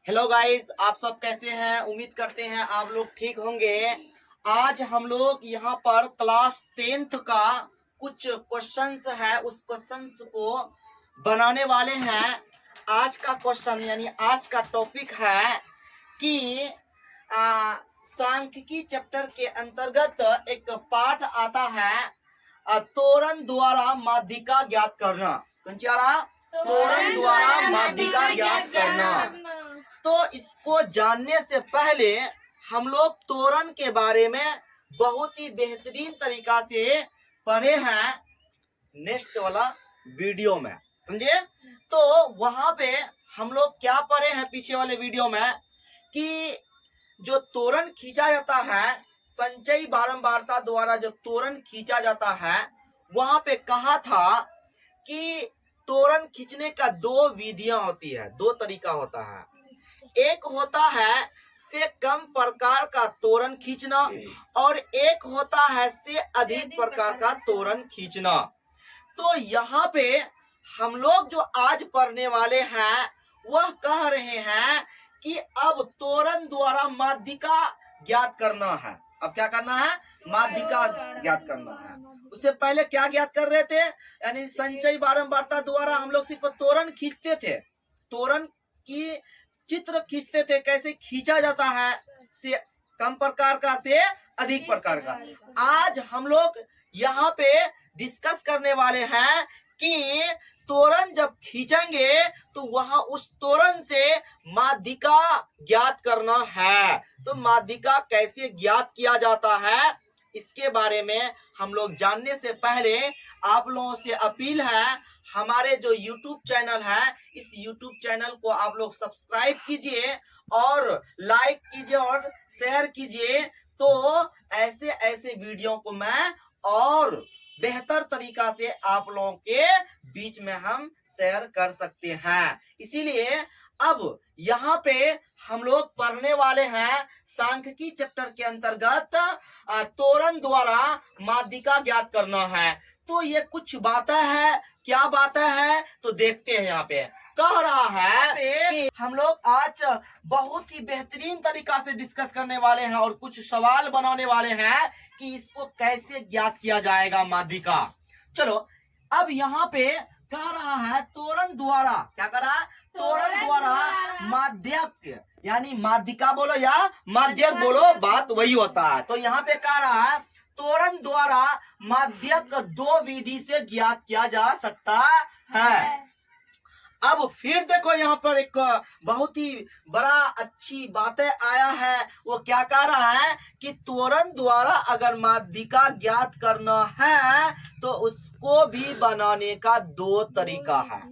Hello guys, आप सब कैसे हैं? उम्मीद करते हैं आप लोग ठीक होंगे। आज हम लोग यहाँ पर क्लास 10th का कुछ क्वेश्चंस है, उस क्वेश्चंस को बनाने वाले हैं। आज का क्वेश्चन यानी आज का टॉपिक है कि सांख्यिकी चैप्टर के अंतर्गत एक पाठ आता है, तोरण द्वारा माध्यिका ज्ञात करना। तोरण द्वारा माध्यिका ज्ञात करना। तो इसको जानने से पहले हम लोग तोरण के बारे में बहुत ही बेहतरीन तरीका से पढ़े हैं नेक्स्ट वाला वीडियो में, समझे? तो वहां पे हम लोग क्या पढ़े हैं पीछे वाले वीडियो में कि जो तोरण खींचा जाता है, संचयी बारंबारता द्वारा जो तोरण खींचा जाता है, वहां पे कहा था कि तोरण खींचने का दो विधियां होती है, दो तरीका होता है। एक होता है से कम प्रकार का तोरण खींचना और एक होता है से अधिक प्रकार का तोरण खींचना। तो यहाँ पे हम लोग जो आज पढ़ने वाले हैं वह कह रहे हैं कि अब तोरण द्वारा माध्यिका ज्ञात करना है। अब क्या करना है? माध्यिका ज्ञात करना है। उससे पहले क्या ज्ञात कर रहे थे? यानी संचयी बारंबारता द्वारा हम लोग सिर्फ तोरण खींचते थे, तोरण की चित्र खींचते थे। कैसे खींचा जाता है? से कम प्रकार का से अधिक प्रकार का। आज हम लोग यहाँ पे डिस्कस करने वाले हैं कि तोरण जब खींचेंगे तो वहां उस तोरण से माध्यिका ज्ञात करना है। तो माध्यिका कैसे ज्ञात किया जाता है इसके बारे में हम लोग जानने से पहले आप लोगों से अपील है, हमारे जो YouTube चैनल है इस YouTube चैनल को आप लोग सब्सक्राइब कीजिए और लाइक कीजिए और शेयर कीजिए। तो ऐसे ऐसे वीडियो को मैं और बेहतर तरीका से आप लोगों के बीच में हम शेयर कर सकते हैं। इसीलिए अब यहाँ पे हम लोग पढ़ने वाले हैं सांख्यिकी चैप्टर के अंतर्गत तोरण द्वारा माध्यिका ज्ञात करना है। तो ये कुछ बातें हैं, क्या बातें हैं तो देखते हैं। यहाँ पे कह रहा है कि हम लोग आज बहुत ही बेहतरीन तरीका से डिस्कस करने वाले हैं और कुछ सवाल बनाने वाले हैं कि इसको कैसे ज्ञात किया जाएगा माध्यिका। चलो अब यहाँ पे कह रहा है तोरण द्वारा, क्या कह रहा है? तोरण द्वारा माध्यक यानी माध्यिका बोलो या माध्यक बोलो, बात वही होता है। तो यहाँ पे कह रहा है तोरण द्वारा माध्यक दो विधि से ज्ञात किया जा सकता है। अब फिर देखो यहाँ पर एक बहुत ही बड़ा अच्छी बातें आया है। वो क्या कह रहा है कि तोरण द्वारा अगर माध्यिका ज्ञात करना है तो उसको भी बनाने का दो तरीका है।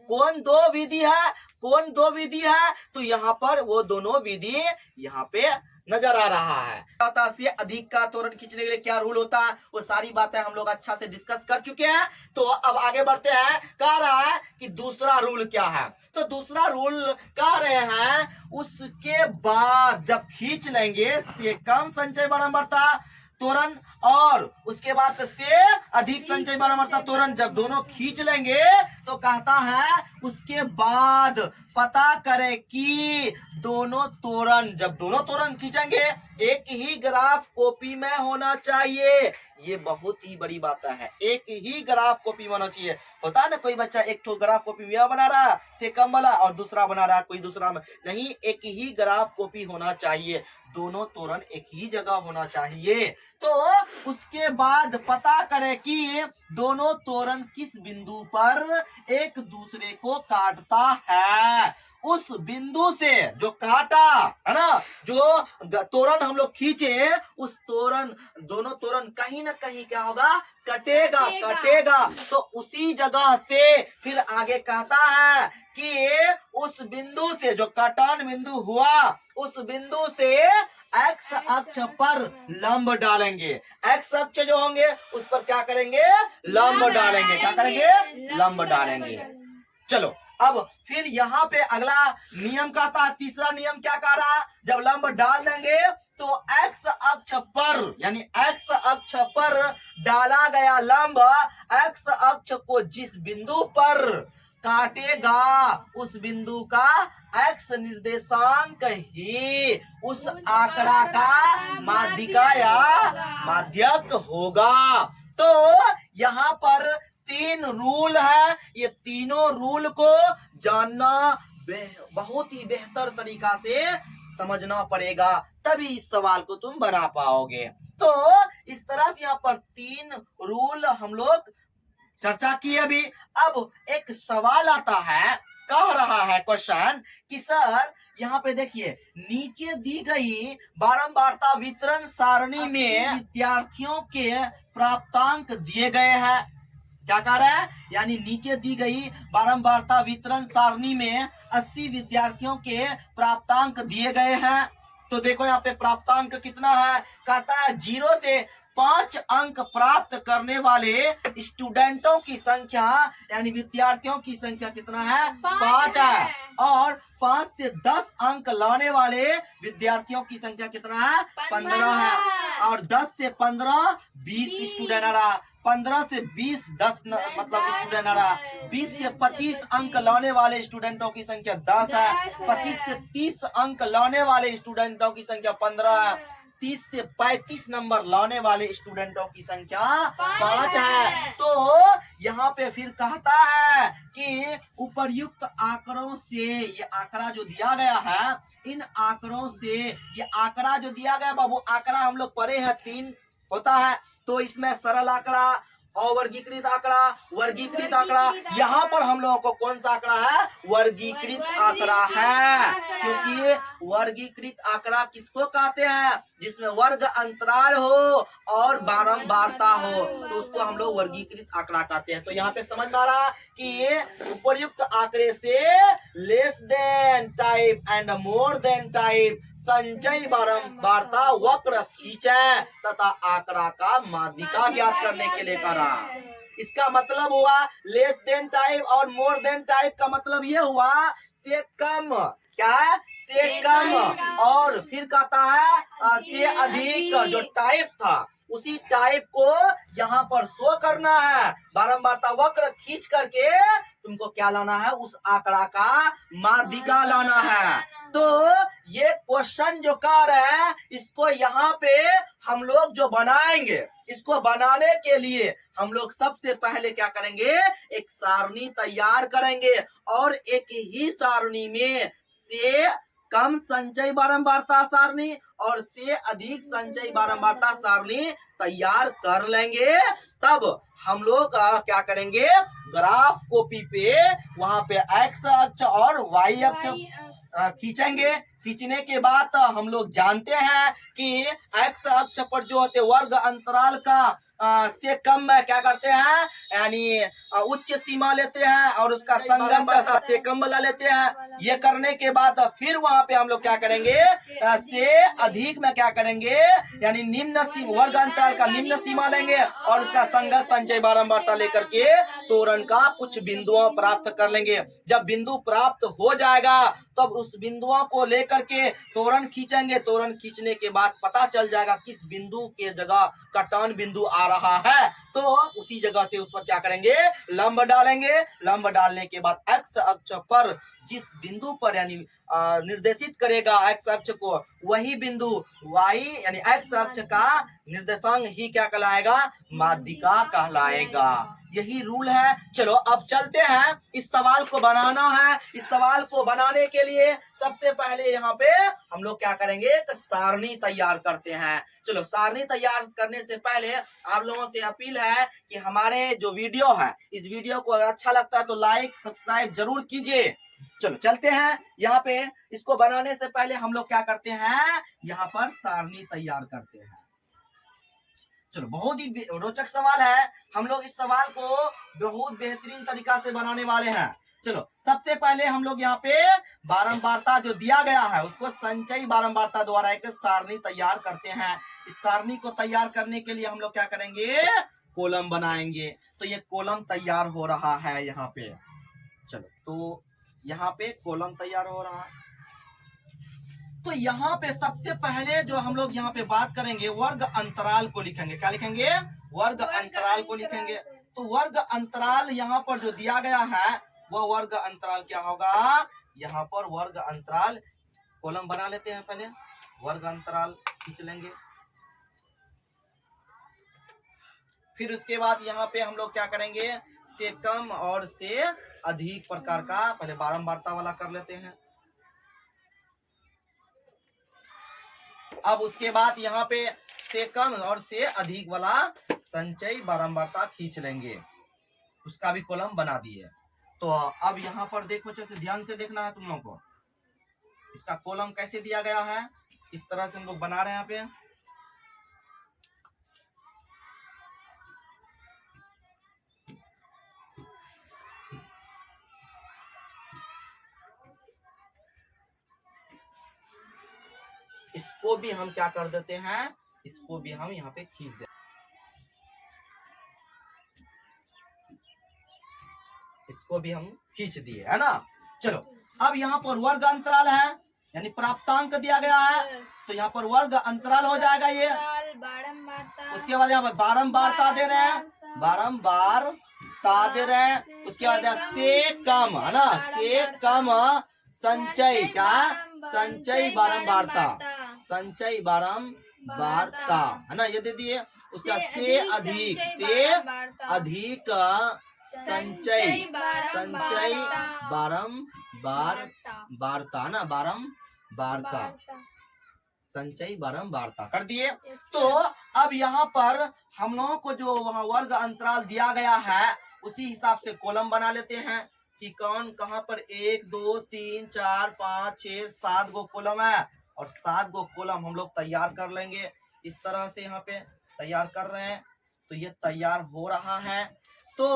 कौन दो विधि है? कौन दो विधि है? तो यहाँ पर वो दोनों विधि यहाँ पे नजर आ रहा है। से अधिक का तोरण खींचने के लिए क्या रूल होता है वो सारी बातें हम लोग अच्छा से डिस्कस कर चुके हैं। तो अब आगे बढ़ते हैं। कह रहा है कि दूसरा रूल क्या है? तो दूसरा रूल कह रहे हैं उसके बाद जब खींच लेंगे से कम संचय बारंबारता तोरण और उसके बाद से अधिक संचय बारंबारता तोरण जब दोनों खींच लेंगे तो कहता है उसके बाद पता करें कि दोनों तोरण जब दोनों तोरण खींचेंगे एक ही ग्राफ कॉपी में होना चाहिए। ये बहुत ही बड़ी बात है, एक ही ग्राफ कॉपी में होना चाहिए। होता है ना कोई बच्चा एक तो ग्राफ कॉपी में बना रहा से कम वाला और दूसरा बना रहा कोई दूसरा में, नहीं, एक ही ग्राफ कॉपी होना चाहिए। दोनों तोरण एक ही जगह होना चाहिए। तो उसके बाद पता करें कि दोनों तोरण किस बिंदु पर एक दूसरे को काटता है। उस बिंदु से जो काटा है ना, जो तोरण हम लोग खींचे उस तोरण दोनों तोरण कहीं ना कहीं क्या होगा? कटेगा। तो उसी जगह से फिर आगे कहता है कि उस बिंदु से जो कटान बिंदु हुआ उस बिंदु से एक्स अक्ष पर लंब डालेंगे। एक्स अक्ष जो होंगे उस पर क्या करेंगे? लंब डालेंगे। क्या करेंगे? लंब डालेंगे। चलो अब फिर यहाँ पे अगला नियम कहता है, तीसरा नियम क्या कह रहा है? जब लंब डाल देंगे तो एक्स अक्ष पर यानी एक्स अक्ष पर डाला गया लंब एक्स अक्ष को जिस बिंदु पर काटेगा उस बिंदु का x निर्देशांक ही उस आंकड़ा का माध्यिका या माध्यक होगा। तो यहाँ पर 3 रूल है, ये तीनों रूल को जानना बहुत ही बेहतर तरीका से समझना पड़ेगा, तभी इस सवाल को तुम बना पाओगे। तो इस तरह से यहाँ पर 3 रूल हम लोग चर्चा किए। अभी अब एक सवाल आता है, कह रहा है क्वेश्चन कि सर यहाँ पे देखिए नीचे दी गई बारंबारता वितरण सारणी में विद्यार्थियों के प्राप्तांक दिए गए हैं। क्या कह रहा है, यानी नीचे दी गई बारंबारता वितरण सारणी में 80 विद्यार्थियों के प्राप्तांक दिए गए हैं। तो देखो यहाँ पे प्राप्तांक कितना है, कहता है 0 से 5 अंक प्राप्त करने वाले स्टूडेंटों की संख्या यानी विद्यार्थियों की संख्या कितना है, 5 है। और 5 से 10 अंक लाने वाले विद्यार्थियों की संख्या कितना है, 15 है। और 10 से 15 20 स्टूडेंट आ रहा, 15 से 20 10 मतलब स्टूडेंट आ रहा, 20 से 25 अंक लाने वाले स्टूडेंटों की संख्या 10 है, 25 से 30 अंक लाने वाले स्टूडेंटों की संख्या 15 है, 30 से 35 नंबर लाने वाले स्टूडेंटों की संख्या 5 है। तो यहाँ पे फिर कहता है कि उपर्युक्त आंकड़ों से, ये आंकड़ा जो दिया गया है, इन आंकड़ों से, ये आंकड़ा जो दिया गया बाबू, आंकड़ा हम लोग पढ़े हैं 3 होता है। तो इसमें सरल आंकड़ा, अवर्गीकृत आंकड़ा, वर्गीकृत आंकड़ा। यहाँ पर हम लोगों को कौन सा आंकड़ा है, वर्गीकृत आंकड़ा है, क्योंकि वर्गीकृत आंकड़ा किसको कहते हैं, जिसमें वर्ग अंतराल हो और बारंबारता हो, तो उसको हम लोग वर्गीकृत आंकड़ा कहते हैं। तो यहाँ पे समझ में आ रहा कि उपर्युक्त आंकड़े से less than type and more than type संचयी बारंबारता वक्र खींचे तथा आंकड़ा का माध्यिका ज्ञात करने के लिए करा। इसका मतलब हुआ लेस देन टाइप और मोर देन टाइप का मतलब ये हुआ से कम, क्या है, से कम। और फिर कहता है से अधिक, जो टाइप था उसी टाइप को यहाँ पर शो करना है। बारंबारता वक्र खींच करके तुमको क्या लाना है, उस आंकड़ा का माध्यिका लाना है। तो ये क्वेश्चन जो कर रहे हैं, इसको यहाँ पे हम लोग जो बनाएंगे, इसको बनाने के लिए हम लोग सबसे पहले क्या करेंगे, एक सारणी तैयार करेंगे और एक ही सारणी में से कम संचयी बारंबारता सारणी और से अधिक संचयी बारंबारता सारणी तैयार कर लेंगे। तब हम लोग क्या करेंगे, ग्राफ कॉपी पे वहां पे एक्स अक्ष और वाई अक्ष खींचेंगे। खींचने के बाद हम लोग जानते हैं कि एक्स अक्ष पर जो होते वर्ग अंतराल का से कम में क्या करते हैं, यानी उच्च सीमा लेते हैं और उसका संगत से कम वाला लेते हैं। ये करने के बाद फिर वहां पे हम लोग क्या करेंगे, से अधिक में क्या करेंगे, यानी निम्न सीमा, वर्ग अंतराल का निम्न सीमा लेंगे और उसका संगत संचय बारंबारता लेकर के तोरण का कुछ बिंदुओं प्राप्त कर लेंगे। जब बिंदु प्राप्त हो जाएगा तब तो उस बिंदुओं को लेकर के तोरण खींचेंगे। तोरण खींचने के बाद पता चल जाएगा किस बिंदु के जगह कटान बिंदु आ रहा है, तो उसी जगह से उस पर क्या करेंगे, लंब डालेंगे। लंब डालने के बाद एक्स अक्ष पर जिस बिंदु पर यानी निर्देशित करेगा एक्स अक्ष को, वही बिंदु वाई यानी एक्स अक्ष का निर्देशांक ही क्या कहलाएगा, माध्यिका कहलाएगा। यही रूल है। चलो अब चलते हैं, इस सवाल को बनाना है। इस सवाल को बनाने के लिए सबसे पहले यहाँ पे हम लोग क्या करेंगे, तो सारणी तैयार करते हैं। चलो सारणी तैयार करने से पहले आप लोगों से अपील है कि हमारे जो वीडियो है, इस वीडियो को अगर अच्छा लगता है तो लाइक सब्सक्राइब जरूर कीजिए। चलो चलते हैं। यहाँ पे इसको बनाने से पहले हम लोग क्या करते हैं, यहाँ पर सारणी तैयार करते हैं। चलो बहुत ही रोचक सवाल है, हम लोग इस सवाल को बहुत बेहतरीन तरीका से बनाने वाले हैं। चलो सबसे पहले हम लोग यहाँ पे बारंबारता जो दिया गया है उसको संचयी बारंबारता द्वारा एक सारणी तैयार करते हैं। इस सारणी को तैयार करने के लिए हम लोग क्या करेंगे, कॉलम बनाएंगे। तो ये कॉलम तैयार हो रहा है यहाँ पे। चलो तो यहाँ पे कॉलम तैयार हो रहा है। तो यहाँ पे सबसे पहले जो हम लोग यहाँ पे बात करेंगे, वर्ग अंतराल को लिखेंगे। क्या लिखेंगे, वर्ग अंतराल को लिखेंगे। तो वर्ग अंतराल यहाँ पर जो दिया गया है वो वर्ग अंतराल क्या होगा, यहाँ पर वर्ग अंतराल कॉलम बना लेते हैं, पहले वर्ग अंतराल खींच लेंगे। फिर उसके बाद यहाँ पे हम लोग क्या करेंगे, से कम और से अधिक प्रकार का पहले बारंबारता वाला कर लेते हैं। अब उसके बाद यहाँ पे से कम और से अधिक वाला संचयी बारंबारता खींच लेंगे, उसका भी कॉलम बना दिए। तो अब यहाँ पर देखो, अच्छे से ध्यान से देखना है तुम लोगों को, इसका कॉलम कैसे दिया गया है, इस तरह से हम लोग बना रहे हैं यहाँ पे। इसको भी हम क्या कर देते हैं, इसको भी हम यहाँ पे खींच देते, इसको भी हम खींच दिए, है ना। चलो अब यहाँ पर वर्ग अंतराल है, यानी प्राप्तांक दिया गया है, तो यहाँ पर वर्ग अंतराल हो जाएगा ये। उसके बाद यहाँ पर बारंबारता दे रहे हैं, बारंबारता दे रहे हैं। उसके बाद से कम, है ना, से कम संचय का, संचय बारंबारता, संचय बारंबारता, है ना, ये दे दिए। उसका से अधिक, से अधिक संचय, संचय बारंबारता ना, बारंबारता, संचय बारंबारता कर दिए। तो अब यहाँ पर हम लोगों को जो वहाँ वर्ग अंतराल दिया गया है, उसी हिसाब से कॉलम बना लेते हैं कि कौन कहाँ पर 1 2 3 4 5 6 7 गो कॉलम है, और 7 गो कॉलम हम लोग तैयार कर लेंगे। इस तरह से यहाँ पे तैयार कर रहे हैं, तो ये तैयार हो रहा है। तो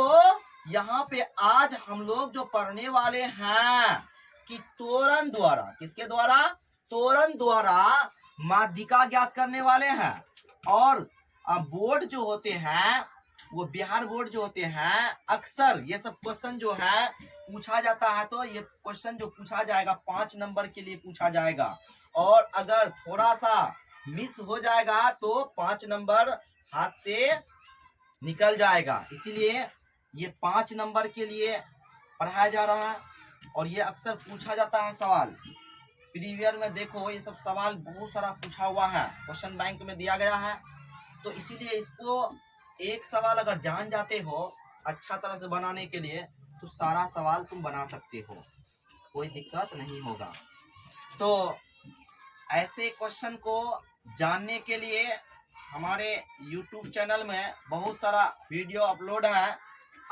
यहाँ पे आज हम लोग जो पढ़ने वाले हैं कि त्वरण द्वारा, किसके द्वारा, त्वरण द्वारा माध्यिका ज्ञात करने वाले हैं। और बोर्ड जो होते हैं, वो बिहार बोर्ड जो होते हैं, अक्सर ये सब क्वेश्चन जो है पूछा जाता है। तो ये क्वेश्चन जो पूछा जाएगा 5 नंबर के लिए पूछा जाएगा, और अगर थोड़ा सा मिस हो जाएगा तो 5 नंबर हाथ से निकल जाएगा। इसीलिए ये 5 नंबर के लिए पढ़ाया जा रहा है, और ये अक्सर पूछा जाता है सवाल। प्रीवियर में देखो, ये सब सवाल बहुत सारा पूछा हुआ है, क्वेश्चन बैंक में दिया गया है। तो इसीलिए इसको एक सवाल अगर जान जाते हो अच्छा तरह से बनाने के लिए, तो सारा सवाल तुम बना सकते हो, कोई दिक्कत नहीं होगा। तो ऐसे क्वेश्चन को जानने के लिए हमारे YouTube चैनल में बहुत सारा वीडियो अपलोड है,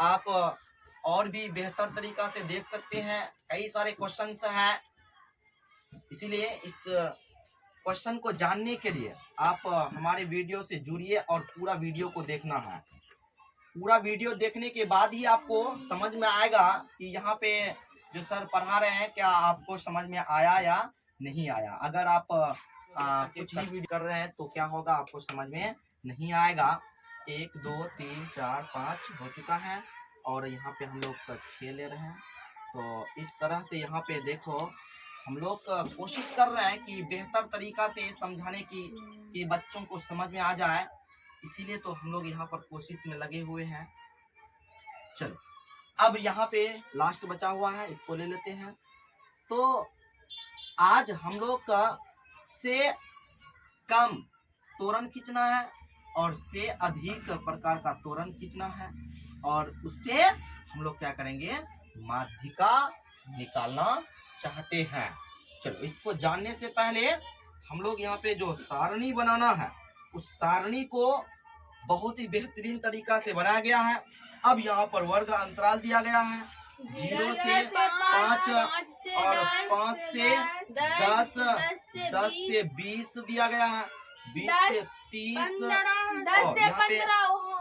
आप और भी बेहतर तरीका से देख सकते हैं। कई सारे क्वेश्चंस हैं, इसीलिए इस क्वेश्चन को जानने के लिए आप हमारे वीडियो से जुड़िए और पूरा वीडियो को देखना है। पूरा वीडियो देखने के बाद ही आपको समझ में आएगा कि यहाँ पे जो सर पढ़ा रहे हैं क्या आपको समझ में आया या नहीं आया। अगर आप कुछ ही वीडियो कर रहे हैं तो क्या होगा, आपको समझ में नहीं आएगा। 1 2 3 4 5 हो चुका है, और यहाँ पे हम लोग 6 ले रहे हैं। तो इस तरह से यहाँ पे देखो, हम लोग कोशिश कर रहे हैं कि बेहतर तरीका से समझाने की, कि बच्चों को समझ में आ जाए, इसीलिए तो हम लोग यहाँ पर कोशिश में लगे हुए हैं। चलो अब यहाँ पे लास्ट बचा हुआ है, इसको ले लेते हैं। तो आज हम लोग का से कम त्वरण खींचना है, और से अधिक प्रकार का त्वरण खींचना है, और उससे हम लोग क्या करेंगे, माध्यिका निकालना चाहते हैं। चलो इसको जानने से पहले हम लोग यहाँ पे जो सारणी बनाना है, उस सारणी को बहुत ही बेहतरीन तरीका से बनाया गया है। अब यहाँ पर वर्ग अंतराल दिया गया है, 0 से 5 और 5 से 10, 10 से 20 दिया गया है, 20 से 30। और यहाँ पे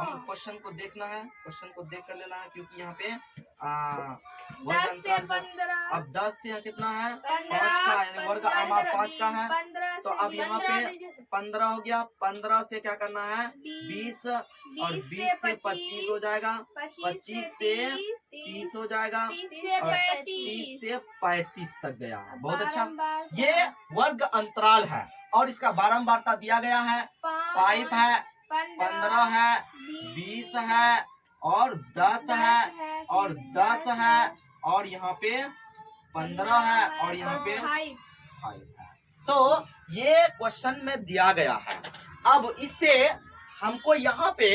हम क्वेश्चन को देखना है, क्वेश्चन को देख कर लेना है, क्योंकि यहाँ पे वर्ग अंतराल अब 10 से यहाँ कितना है, 5 का, यानी वर्ग आमार 5 का है। तो अब यहाँ पे 15 हो गया, 15 से क्या करना है, 20, और 20 से 25 हो जाएगा, 25 से 30 हो जाएगा, और 30 से 35 तक गया है। बहुत अच्छा, ये वर्ग अंतराल है, और इसका बारंबारता दिया गया है, 5 है, 15 है, 20 है, और 10 है, और 10 है, और यहाँ पे 15 है और यहाँ पे 5 है। तो ये क्वेश्चन में दिया गया है। अब इससे हमको यहाँ पे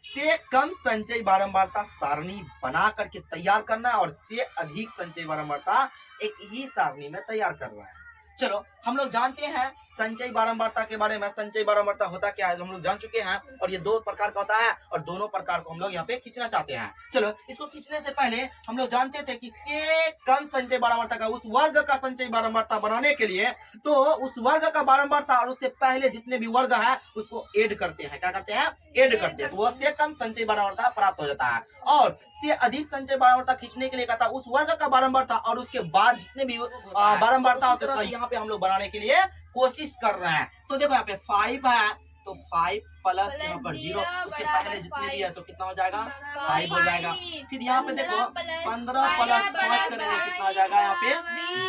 से कम संचयी बारंबारता सारणी बना करके तैयार करना है और से अधिक संचयी बारंबारता एक ही सारणी में तैयार करना है। चलो हम लोग जानते हैं संचयी बारंबारता के बारे में। संचयी बारंबारता होता क्या है हम लोग जान चुके हैं, और ये 2 प्रकार का होता है और दोनों प्रकार को हम लोग यहाँ पे खींचना चाहते हैं। चलो इसको खींचने से पहले हम लोग जानते थे कि से कम संचयी बारंबारता का उस वर्ग का संचयी बारंबारता बनाने के लिए तो उस वर्ग का बारंबारता और उससे पहले जितने भी वर्ग है उसको ऐड करते हैं। क्या करते हैं? ऐड करते हैं। तो वह से कम संचयी बारंबारता प्राप्त हो जाता है। और से अधिक संचयी बारंबारता खींचने के लिए कहता है उस वर्ग का बारंबारता और उसके बाद जितने भी बारंबारता होते हैं यहाँ पे हम लोग बनाने के लिए कोशिश कर रहे हैं। तो देखो यहाँ पे 5 है तो 5 प्लस यहाँ पर 0 उसके पहले जितने भी है तो कितना हो जाएगा? 5 हो जाएगा। फिर यहाँ पे देखो 15 प्लस 5 करेंगे कितना हो जाएगा? यहाँ पे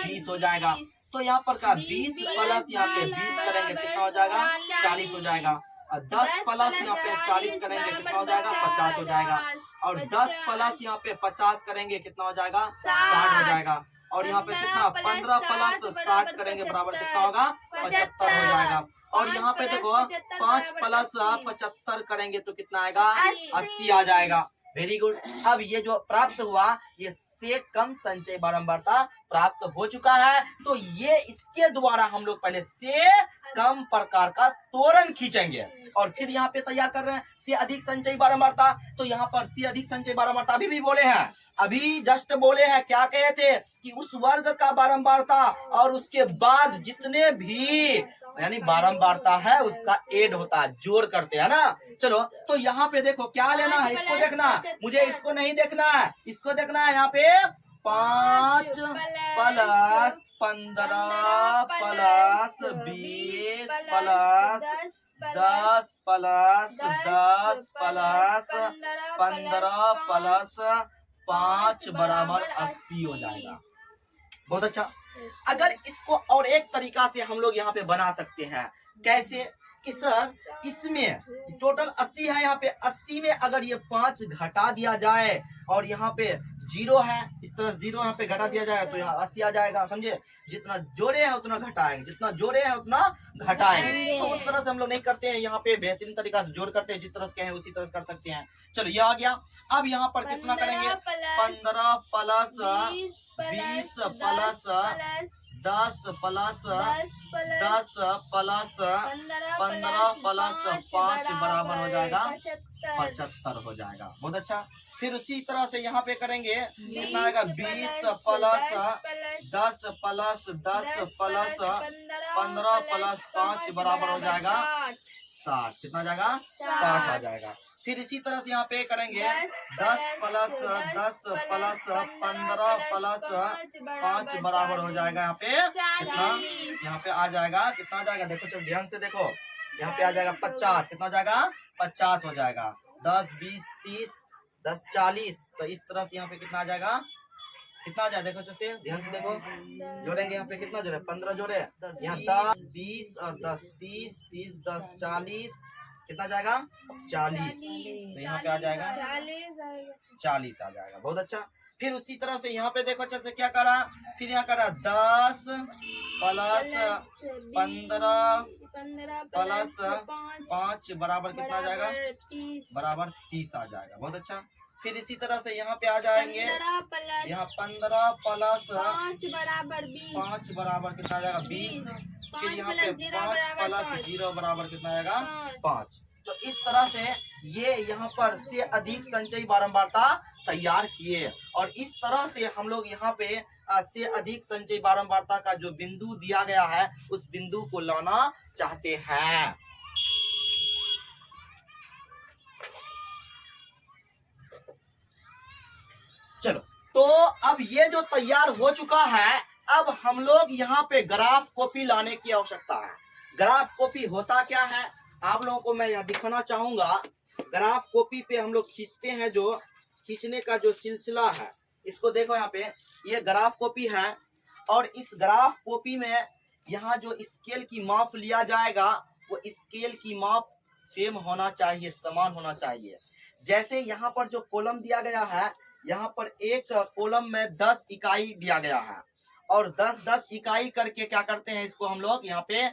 20 हो जाएगा। तो यहाँ पर का 20 प्लस यहाँ पे 20 करेंगे कितना हो जाएगा? 40 हो जाएगा। और 10 प्लस यहाँ पे 40 करेंगे कितना हो जाएगा? 50 हो जाएगा। और 10 प्लस यहाँ पे 50 करेंगे कितना हो जाएगा? 60 हो जाएगा। और यहाँ पे कितना 15 प्लस 60 करेंगे बराबर कितना होगा? 75 हो जाएगा। और यहाँ पे देखो 5 प्लस 75 करेंगे तो कितना आएगा? 80 आ जाएगा। Very good. अब ये जो प्राप्त हुआ ये से कम संचयी बारंबारता प्राप्त हो चुका है। तो ये इसके द्वारा हम लोग पहले से कम प्रकार का तोरण खींचेंगे और फिर यहाँ पे तैयार कर रहे हैं से अधिक संचयी बारंबारता। तो यहाँ पर से अधिक संचयी बारंबारता अभी भी बोले हैं, अभी जस्ट बोले हैं। क्या कहे थे कि उस वर्ग का बारंबारता और उसके बाद जितने भी यानी बारंबारता है उसका ऐड होता है, जोड़ करते हैं ना। चलो तो यहाँ पे देखो क्या लेना है, इसको देखना, मुझे इसको नहीं देखना है, इसको देखना है। यहाँ पे 5 plus 15 plus 20 plus 10 plus 10 plus 15 plus 5 बराबर 80 हो जाएगा। बहुत अच्छा। अगर इसको और एक तरीका से हम लोग यहाँ पे बना सकते हैं, कैसे कि सर इसमें टोटल 80 है, यहाँ पे 80 में अगर ये 5 घटा दिया जाए और यहाँ पे 0 है, इस तरह 0 यहाँ पे घटा दिया जाए तो यहाँ 80 आ जाएगा। समझे? जितना जोड़े हैं उतना घटाएंगे, जितना जोड़े हैं उतना घटाएंगे। तो उस तरह से हम लोग नहीं करते हैं, यहाँ पे बेहतरीन तरीका से जोड़ करते हैं। जिस तरह से कहें उसी तरह से कर सकते हैं। चलो ये आ गया। अब यहाँ पर कितना करेंगे? 15 plus 20 plus 10 plus 10 plus 15 plus 5 बराबर हो जाएगा 75 हो जाएगा। बहुत अच्छा। फिर उसी तरह से यहाँ पे करेंगे कितना आएगा? 20 प्लस 10 प्लस 10 प्लस 15 प्लस 5 बराबर हो जाएगा 60। कितना जाएगा? 60 आ जाएगा। फिर इसी तरह से यहाँ पे करेंगे 10 प्लस 10 प्लस 15 प्लस 5 बराबर हो जाएगा यहाँ पे कितना? यहाँ पे आ जाएगा कितना आ जाएगा? देखो चल ध्यान से देखो, यहाँ पे आ जाएगा 50। कितना हो जाएगा? 50 हो जाएगा। 10 20 30 10 40। तो इस तरह से यहाँ पे कितना आ जाएगा? कितना आ जाएगा? देखो जैसे ध्यान से देखो, जोड़ेंगे यहाँ पे कितना जोड़े? 15 जोड़े, यहाँ 10 20 और 10 30 30 10 40। कितना जाएगा? 40। तो यहाँ पे आ जाएगा 40 आ जाएगा। बहुत अच्छा। फिर उसी तरह से यहाँ पे देखो अच्छे से क्या करा, फिर यहाँ करा 10 प्लस 15 प्लस 5 बराबर कितना आ जाएगा? बराबर 30 आ जाएगा। बहुत अच्छा। फिर इसी तरह से यहाँ पे आ जाएंगे, यहाँ 15 प्लस 5 बराबर कितना आ जाएगा? 20। फिर यहाँ पे 5 प्लस 0 बराबर कितना आएगा? 5। तो इस तरह से ये यहाँ पर से अधिक संचयी बारंबारता तैयार किए और इस तरह से हम लोग यहाँ पे से अधिक संचयी बारंबारता का जो बिंदु दिया गया है उस बिंदु को लाना चाहते हैं। चलो तो अब ये जो तैयार हो चुका है, अब हम लोग यहाँ पे ग्राफ कॉपी लाने की आवश्यकता है। ग्राफ कॉपी होता क्या है आप लोगों को मैं यहाँ दिखाना चाहूंगा। ग्राफ कॉपी पे हम लोग खींचते हैं, जो खींचने का जो सिलसिला है इसको देखो। यहाँ पे ये ग्राफ कॉपी है और इस ग्राफ कॉपी में यहाँ जो स्केल की माप लिया जाएगा वो स्केल की माप सेम होना चाहिए, समान होना चाहिए। जैसे यहाँ पर जो कॉलम दिया गया है यहाँ पर एक कॉलम में 10 इकाई दिया गया है और 10-10 इकाई करके क्या करते हैं, इसको हम लोग यहाँ पे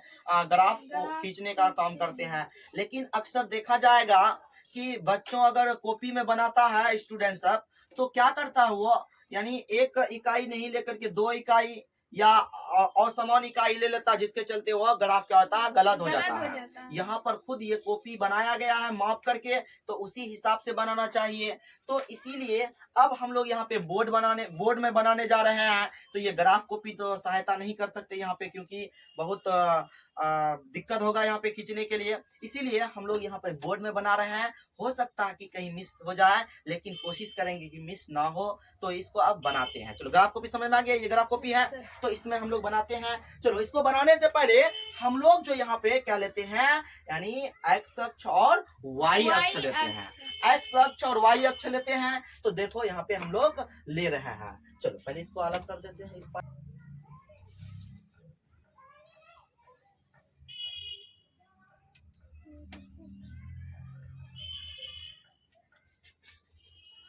ग्राफ को खींचने का काम करते हैं। लेकिन अक्सर देखा जाएगा कि बच्चों अगर कॉपी में बनाता है स्टूडेंट सब, तो क्या करता है वो, यानी एक इकाई नहीं लेकर के 2 इकाई या असमान इकाई ले लेता, जिसके चलते वह ग्राफ क्या होता है, गलत हो जाता है। यहाँ पर खुद ये कॉपी बनाया गया है माप करके, तो उसी हिसाब से बनाना चाहिए। तो इसीलिए अब हम लोग यहाँ पे बोर्ड में बनाने जा रहे हैं, तो ये ग्राफ कॉपी तो सहायता नहीं कर सकते यहाँ पे, क्योंकि बहुत दिक्कत होगा यहाँ पे खींचने के लिए। इसीलिए हम लोग यहाँ पे बोर्ड में बना रहे हैं। हो सकता है कि कहीं मिस हो जाए, लेकिन कोशिश करेंगे कि मिस ना हो। तो इसको अब बनाते हैं। चलो, ग्राफ कॉपी समझ में आ गया, ये ग्राफ कॉपी है, तो इसमें हम लोग बनाते हैं। चलो, इसको बनाने से पहले हम लोग जो यहाँ पे क्या लेते हैं, यानी एक्स अक्ष और वाई अक्ष लेते हैं। एक्स अक्ष और वाई अक्ष लेते हैं। तो देखो यहाँ पे हम लोग ले रहे हैं। चलो पहले इसको अलग कर देते हैं। इस पर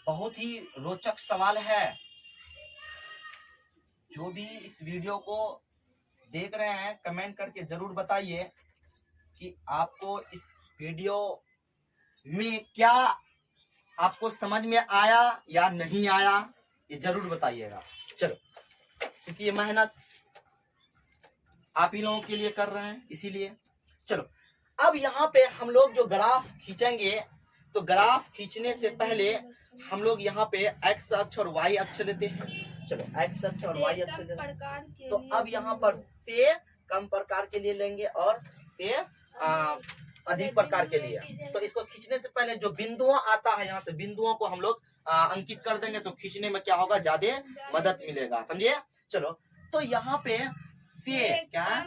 बहुत ही रोचक सवाल है। जो भी इस वीडियो को देख रहे हैं, कमेंट करके जरूर बताइए कि आपको इस वीडियो में क्या आपको समझ में आया या नहीं आया, ये जरूर बताइएगा। चलो, क्योंकि ये मेहनत आप ही लोगों के लिए कर रहे हैं, इसीलिए। चलो, अब यहाँ पे हम लोग जो ग्राफ खींचेंगे, तो ग्राफ खींचने से पहले हम लोग यहाँ पे एक्स अक्ष और वाई अक्ष लेते हैं। चलो, एक्स अक्ष और वाई अक्ष लेते हैं। तो अब यहाँ पर से कम प्रकार के लिए लेंगे और से अधिक प्रकार के लिए। तो इसको खींचने से पहले जो बिंदुओं आता है, यहाँ से बिंदुओं को हम लोग अंकित कर देंगे, तो खींचने में क्या होगा, ज्यादा मदद मिलेगा। समझिए। चलो, तो यहाँ पे से क्या,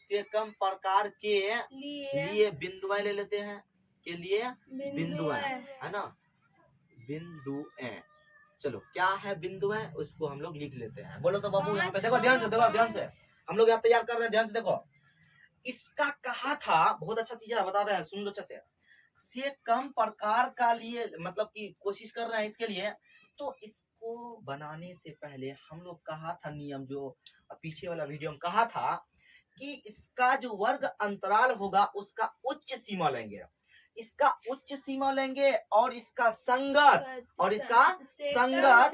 से कम प्रकार के लिए बिंदुएं ले लेते हैं, के लिए बिंदुएं, है ना, बिंदुएं। चलो, क्या है बिंदुएं, उसको हम लोग लिख लेते हैं। बोलो तो बाबू, यहाँ पे देखो, ध्यान से देखो, ध्यान से हम लोग यहाँ तैयार कर रहे हैं, ध्यान से देखो। इसका कहा था, बहुत अच्छा चीज है, बता रहे हैं, सुन लो अच्छे से कम प्रकार का लिए, मतलब कि कोशिश कर रहे हैं इसके लिए। तो इसको बनाने से पहले हम लोग कहा था नियम, जो पीछे वाला वीडियो में कहा था, कि इसका जो वर्ग अंतराल होगा उसका उच्च सीमा लेंगे, इसका उच्च सीमा लेंगे, और इसका संगत, और इसका संगत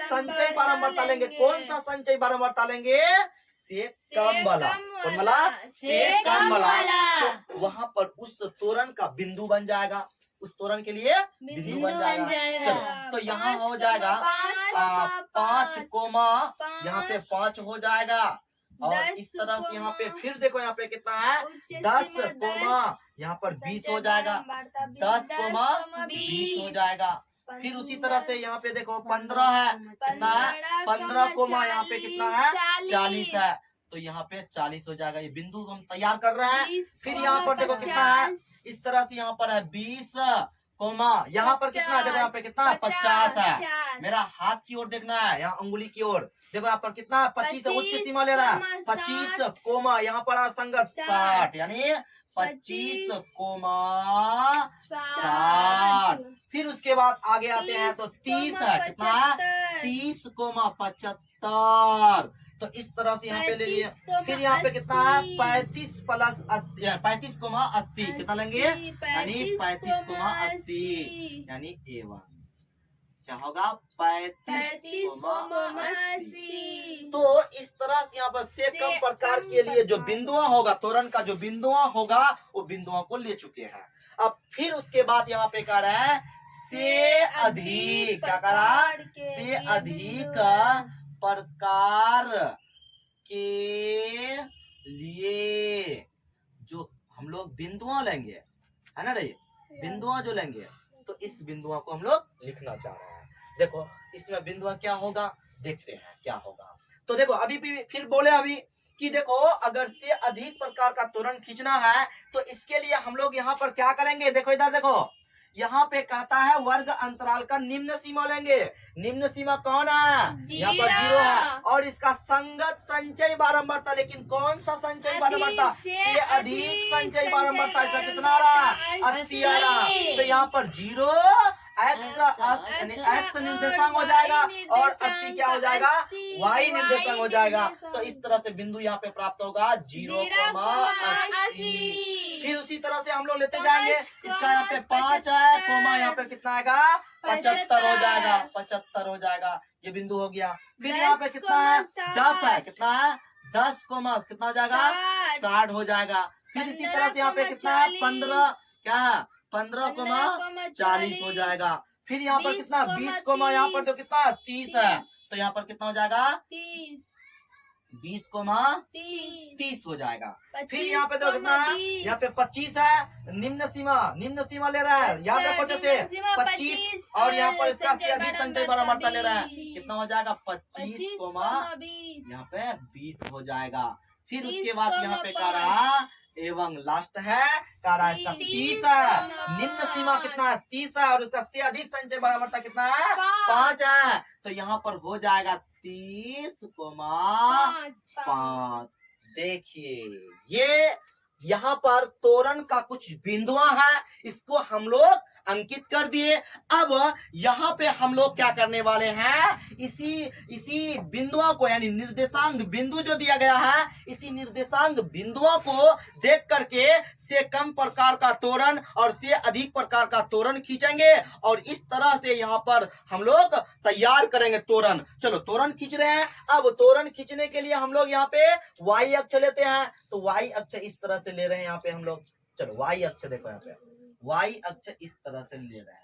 संचय बारंबारता लेंगे। कौन सा संचय बारंबारता लेंगे, से कम वाला। कौन वाला, से कम वाला। तो वहां पर उस तोरण का बिंदु बन जाएगा, उस तोरण के लिए बिंदु बन जाएगा। चलो, तो यहाँ हो जाएगा 5 कोमा, यहाँ पे 5 हो जाएगा, और इस तरह से यहाँ पे फिर देखो, यहाँ पे कितना है, 10 कोमा, यहाँ पर 20 हो जाएगा, 10 कोमा 20 हो जाएगा। फिर उसी तरह से यहाँ पे देखो 15 है, कितना है, 15 कोमा यहाँ पे कितना है, 40 है, तो यहाँ पे 40 हो जाएगा। ये बिंदु हम तैयार कर रहे हैं। फिर यहाँ पर देखो कितना है, इस तरह से यहाँ पर है 20 कोमा, यहाँ पर कितना है, देखो यहाँ पे कितना है, 50 है। मेरा हाथ की ओर देखना है, यहाँ अंगुली की ओर देखो, यहाँ पर कितना है, 25 उच्च सीमा ले रहा है, 25 कोमा, यहाँ पर संगत 60, यानी 25 कोमा 60। फिर उसके बाद आगे आते हैं तो 30 है, कितना है, 30 कोमा 75। तो इस तरह से यहाँ पे ले लिए। फिर यहाँ पे कितना है, 35 प्लस 80, 35 कोमा 80, कितना लेंगे, यानी 35 कोमा 80, यानी A1 क्या होगा, 35 कोमा 80। तो इस तरह से यहाँ पर से कम प्रकार के लिए जो बिंदुआ होगा, तोरण का जो बिंदुआ होगा, वो बिंदुओं को ले चुके हैं। अब फिर उसके बाद यहाँ पे कह रहा है से अधिक, क्या करा, से अधिक प्रकार के लिए जो हम लोग बिंदुआ लेंगे, है ना रे, बिंदुआ जो लेंगे, तो इस बिंदुआ को हम लोग लिखना चाह रहे हैं। देखो, इसमें बिंदुआ क्या होगा, देखते हैं क्या होगा। तो देखो, अभी भी फिर बोले अभी कि देखो, अगर से अधिक प्रकार का तोरण खींचना है, तो इसके लिए हम लोग यहाँ पर क्या करेंगे, देखो इधर देखो, यहाँ पे कहता है वर्ग अंतराल का निम्न सीमा लेंगे। निम्न सीमा कौन है? यहाँ पर 0 है। और इसका संगत संचय बारंबारता, लेकिन कौन सा संचय बारंबारता? से अधिक संचय बारंबारता। इसका कितना आ रहा? 80 आ रहा। तो यहाँ पर 0 एक्स निर्देशांक हो जाएगा और 80 क्या हो जाएगा? वाई निर्देशांक हो जाएगा। तो इस तरह से बिंदु यहाँ पे प्राप्त होगा 0,80। फिर उसी तरह से हम लोग लेते जाएंगे। इसका यहाँ पे 5 है, कोमा यहाँ पे कितना आएगा? 75 हो जाएगा। 75 हो जाएगा। ये बिंदु हो गया। फिर यहाँ पे कितना है? 10 है। कितना है? 10 कोमा कितना हो जाएगा? 60 हो जाएगा। फिर इसी तरह से यहाँ पे कितना है? 15 क्या है? 15,40 हो जाएगा। फिर यहाँ पर कितना? 20 कोमा यहाँ पर तो कितना? 30 है। तो यहाँ पर कितना हो जाएगा? 20,30 हो जाएगा। फिर यहाँ पे तो कितना है? यहाँ पे 25 है। निम्न सीमा ले रहा है। याद रखो जैसे 25 और यहाँ पर इसका से अधिक संचय बारंबारता ले रहा है। कितना हो जाएगा? 25, यहाँ पे 20 हो जाएगा। फिर उसके बाद यहाँ पे कह रहा एवं लास्ट है, कह रहा है 30 है। निम्न सीमा कितना है? 30 है। और उसका से अधिक संचय बारंबारता कितना है? 5 है। तो यहाँ पर हो जाएगा 30,5। देखिए ये यहाँ पर तोरण का कुछ बिंदुआ है, इसको हम लोग अंकित कर दिए। अब यहाँ पे हम लोग क्या करने वाले हैं? इसी बिंदुओं को, यानी निर्देशांक बिंदु जो दिया गया है, इसी निर्देशांक बिंदुओं को देख करके से कम प्रकार का तोरण और से अधिक प्रकार का तोरण खींचेंगे और इस तरह से यहाँ पर हम लोग तैयार करेंगे तोरण। चलो तोरण खींच रहे हैं। अब तोरण खींचने के लिए हम लोग यहाँ पे वाई अक्ष लेते हैं। तो वाई अक्ष इस तरह से ले रहे हैं यहाँ पे हम लोग। चलो वाई अक्ष देखो, यहाँ पे वाई अक्ष इस तरह से ले रहे हैं।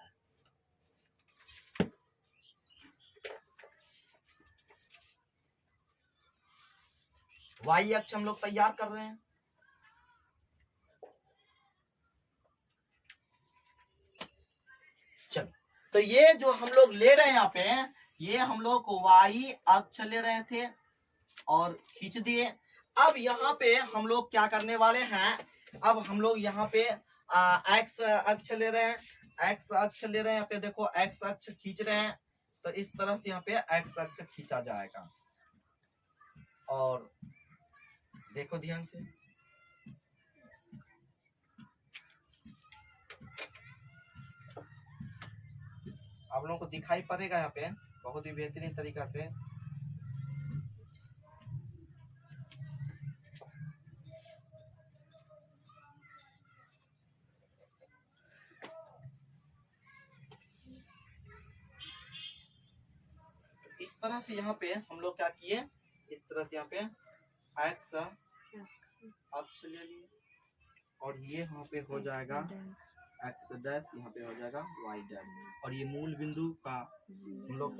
वाई अक्ष हम लोग तैयार कर रहे हैं। चलो तो ये जो हम लोग ले रहे हैं यहाँ पे, ये हम लोग वाई अक्ष ले रहे थे और खींच दिए। अब यहाँ पे हम लोग क्या करने वाले हैं? अब हम लोग यहाँ पे एक्स अक्ष ले रहे हैं। एक्स अक्ष ले रहे हैं। यहाँ पे देखो एक्स अक्ष खींच रहे हैं। तो इस तरह से यहाँ पे एक्स अक्ष खींचा जाएगा। और देखो ध्यान से, आप लोगों को दिखाई पड़ेगा यहाँ पे बहुत ही बेहतरीन तरीका से। इस तरह से यहाँ पे हम लोग क्या किए? इस तरह से यहाँ पे एक्स अक्ष ले लिए और ये यहाँ पे हो जाएगा एक्स डैश, यहाँ पे हो जाएगा वाई डैश। और ये मूल बिंदु का हम लोग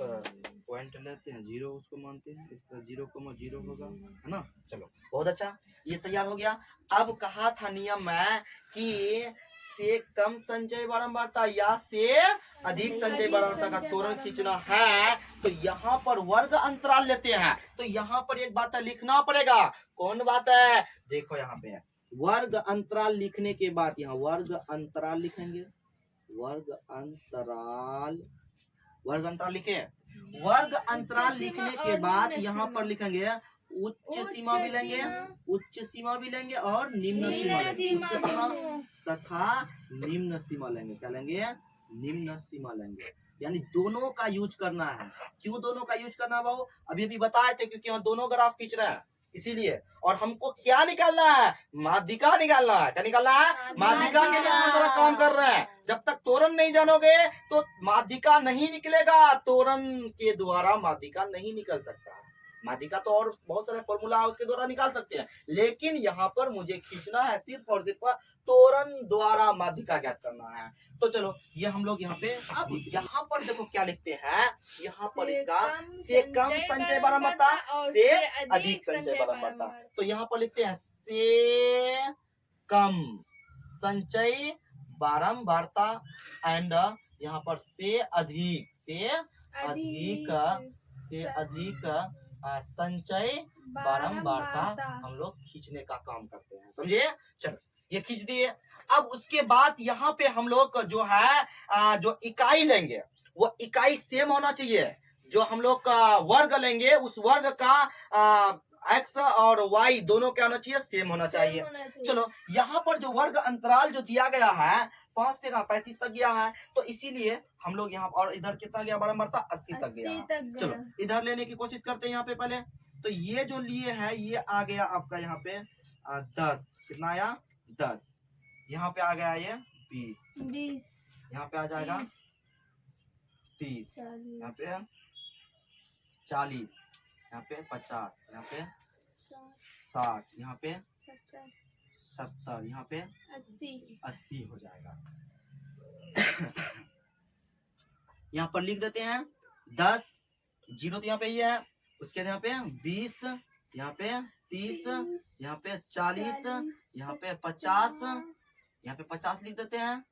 पॉइंट लेते हैं, 0 उसको मानते हैं। इस तरह 0,0 होगा, है ना। चलो बहुत अच्छा, ये तैयार हो गया। अब कहा था नियम में कि से कम संचय बारंबारता या से अधिक संचय बारंबारता का तोरण खींचना है तो यहाँ पर वर्ग अंतराल लेते हैं। तो यहाँ पर एक बात लिखना पड़ेगा। कौन बात है? देखो यहाँ पे वर्ग अंतराल लिखने के बाद यहाँ वर्ग अंतराल लिखेंगे। वर्ग अंतराल लिखे। वर्ग अंतराल लिखने के बाद यहाँ पर लिखेंगे उच्च सीमा भी लेंगे, उच्च सीमा भी लेंगे और निम्न सीमा लेंगे। उच्च सीमा तथा निम्न सीमा लेंगे। क्या लेंगे? निम्न सीमा लेंगे। यानी दोनों का यूज करना है। क्यों दोनों का यूज करना है बाबू? अभी बताए थे, क्योंकि हम दोनों ग्राफ खींच रहे हैं इसीलिए। और हमको क्या निकालना है? माध्यिका निकालना है। क्या निकालना है? माध्यिका के लिए हम सारा काम कर रहे हैं। जब तक तोरण नहीं जानोगे तो माध्यिका नहीं निकलेगा। तोरण के द्वारा माध्यिका नहीं निकल सकता। माध्यिका तो और बहुत सारे फॉर्मूला है उसके द्वारा निकाल सकते हैं, लेकिन यहाँ पर मुझे खींचना है सिर्फ और सिर्फ तोरण द्वारा माध्यिका ज्ञात करना है। तो चलो ये हम लोग यहाँ पे, अब यहाँ पर देखो क्या लिखते हैं। यहाँ पर इसका से कम संचय बारंबारता, से अधिक संचय बारंबारता। तो यहाँ पर लिखते हैं से कम संचय बारंबारता एंड यहाँ पर से अधिक संचय बारंबारता हम लोग खींचने का काम करते हैं। समझे? चलो ये खींच दिए। अब उसके बाद यहाँ पे हम लोग जो है जो इकाई लेंगे वो इकाई सेम होना चाहिए। जो हम लोग का वर्ग लेंगे उस वर्ग का एक्स और वाई दोनों क्या होना चाहिए, सेम होना चाहिए। चलो यहाँ पर जो वर्ग अंतराल जो दिया गया है 5 से 35 तक गया है, तो इसीलिए हम लोग यहाँ और इधर कितना गया बराबर था, 80 तक गया। चलो इधर लेने की कोशिश करते हैं यहाँ पे पहले। तो ये जो लिए है ये आ गया आपका यहाँ पे 10, कितना आया 10, यहाँ पे आ गया ये 20, यहाँ पे आ जाएगा 30, यहाँ पे 40, यहाँ पे 50, यहाँ पे 60, यहाँ पे 70, यहाँ पे 80 हो जाएगा। यहाँ पर लिख देते हैं 10, जीरो तो यहाँ पे ये है, उसके बाद यहाँ पे 20, यहाँ पे 30, यहाँ पे 40, यहाँ पे 50, यहाँ पे 50 लिख देते हैं।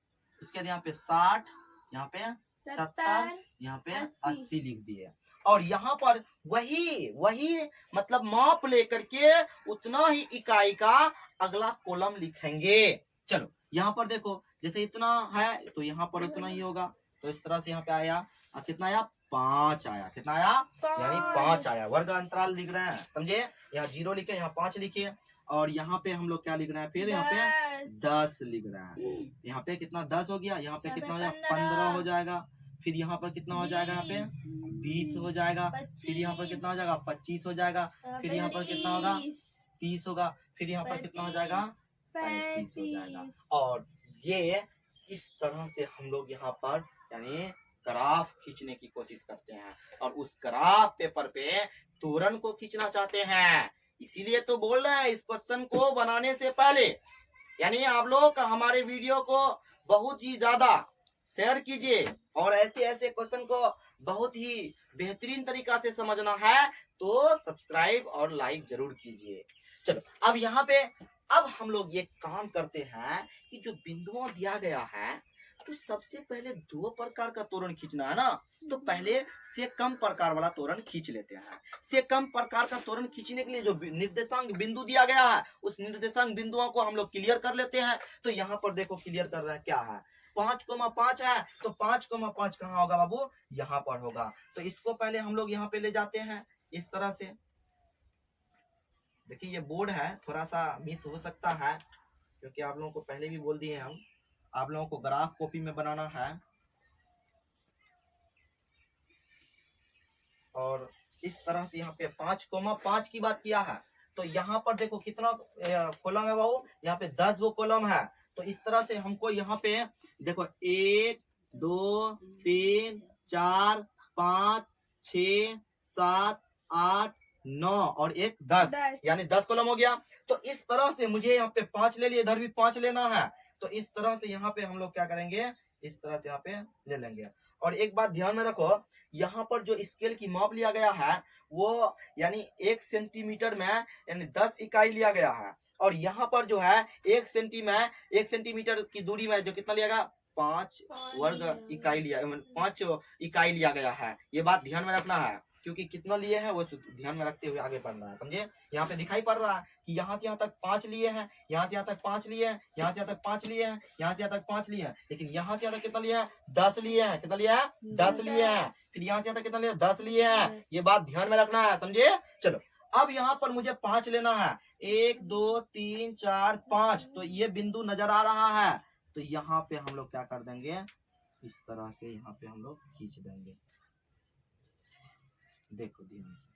उसके बाद यहाँ पे 60, यहाँ पे 70, यहाँ पे 80 लिख दिए। और यहाँ पर वही मतलब माप लेकर के उतना ही इकाई का अगला कॉलम लिखेंगे। चलो यहाँ पर देखो जैसे इतना है तो यहाँ पर उतना ही होगा, तो इस तरह से यहाँ पे आया कितना आया 5 आया, कितना आया यानी 5 आया। वर्ग अंतराल लिख रहे हैं, समझे, यहाँ 0 लिखे, यहाँ 5 लिखे, और यहाँ पे हम लोग क्या लिख रहे हैं, फिर यहाँ पे 10 लिख रहे हैं। यहाँ पे कितना 10 हो गया, यहाँ पे कितना हो जाएगा 15 हो जाएगा, फिर यहाँ पर कितना हो जाएगा, यहाँ पे 20 हो जाएगा, फिर यहाँ पर कितना हो जाएगा 25 हो जाएगा, फिर यहाँ पर कितना होगा 30 होगा, फिर यहाँ पर कितना हो जाएगा 35 हो जाएगा। और ये इस तरह से हम लोग यहाँ पर यानी ग्राफ खींचने की कोशिश करते हैं, और उस ग्राफ पेपर पे तोरण को खींचना चाहते हैं। इसीलिए तो बोल रहे हैं इस क्वेश्चन को बनाने से पहले यानी आप लोग हमारे वीडियो को बहुत ही ज्यादा शेयर कीजिए, और ऐसे ऐसे क्वेश्चन को बहुत ही बेहतरीन तरीका से समझना है तो सब्सक्राइब और लाइक जरूर कीजिए। चलो अब यहाँ पे अब हम लोग ये काम करते हैं कि जो बिंदुओं दिया गया है तो सबसे पहले 2 प्रकार का तोरण खींचना है ना, तो पहले से कम प्रकार वाला तोरण खींच लेते हैं। से कम प्रकार का तोरण खींचने के लिए जो निर्देशांक बिंदु दिया गया है उस निर्देशांक बिंदुओं को हम लोग क्लियर कर लेते हैं। तो यहाँ पर देखो क्लियर कर रहे हैं क्या है, 5,5 है, तो 5,5 कहाँ होगा बाबू, यहाँ पर होगा। तो इसको पहले हम लोग यहाँ पे ले जाते हैं इस तरह से। देखिए ये बोर्ड है, थोड़ा सा मिस हो सकता है क्योंकि आप लोगों को पहले भी बोल दिए हम, आप लोगों को ग्राफ कॉपी में बनाना है। और इस तरह से यहाँ पे 5,5 की बात किया है, तो यहाँ पर देखो कितना कॉलम है बाबू, यहाँ पे 10 वो कॉलम है। तो इस तरह से हमको यहाँ पे देखो 1 2 3 4 5 6 7 8 9 और 1 10 यानी 10 कॉलम हो गया। तो इस तरह से मुझे यहाँ पे 5 ले लिए, इधर भी 5 लेना है, तो इस तरह से यहाँ पे हम लोग क्या करेंगे, इस तरह से यहाँ पे ले लेंगे। और एक बात ध्यान में रखो, यहाँ पर जो स्केल की माप लिया गया है वो यानी 1 सेंटीमीटर में यानी 10 इकाई लिया गया है, और यहाँ पर जो है 1 सेंटीमीटर की दूरी में जो कितना लिया गया 5 वर्ग इकाई लिया, 5 इकाई लिया गया है। ये बात ध्यान में रखना है क्योंकि कितना लिए हैं वो ध्यान में रखते हुए आगे बढ़ना है, समझे। यहाँ पे दिखाई पड़ रहा है कि यहाँ से यहाँ तक 5 लिए हैं, यहाँ से यहाँ तक 5 लिए हैं, यहाँ से यहाँ तक 5 लिए हैं, यहाँ से यहाँ तक 5 लिए हैं, लेकिन यहाँ से यहाँ तक कितना लिया है 10 लिए हैं, कितना लिया है 10 लिए हैं, फिर यहाँ से यहाँ तक कितना लिया 10 लिए हैं। ये बात ध्यान में रखना है, समझे। चलो अब यहाँ पर मुझे 5 लेना है, 1 2 3 4 5, तो ये बिंदु नजर आ रहा है, तो यहाँ पे हम लोग क्या कर देंगे, इस तरह से यहाँ पे हम लोग खींच देंगे। देखो ध्यान से,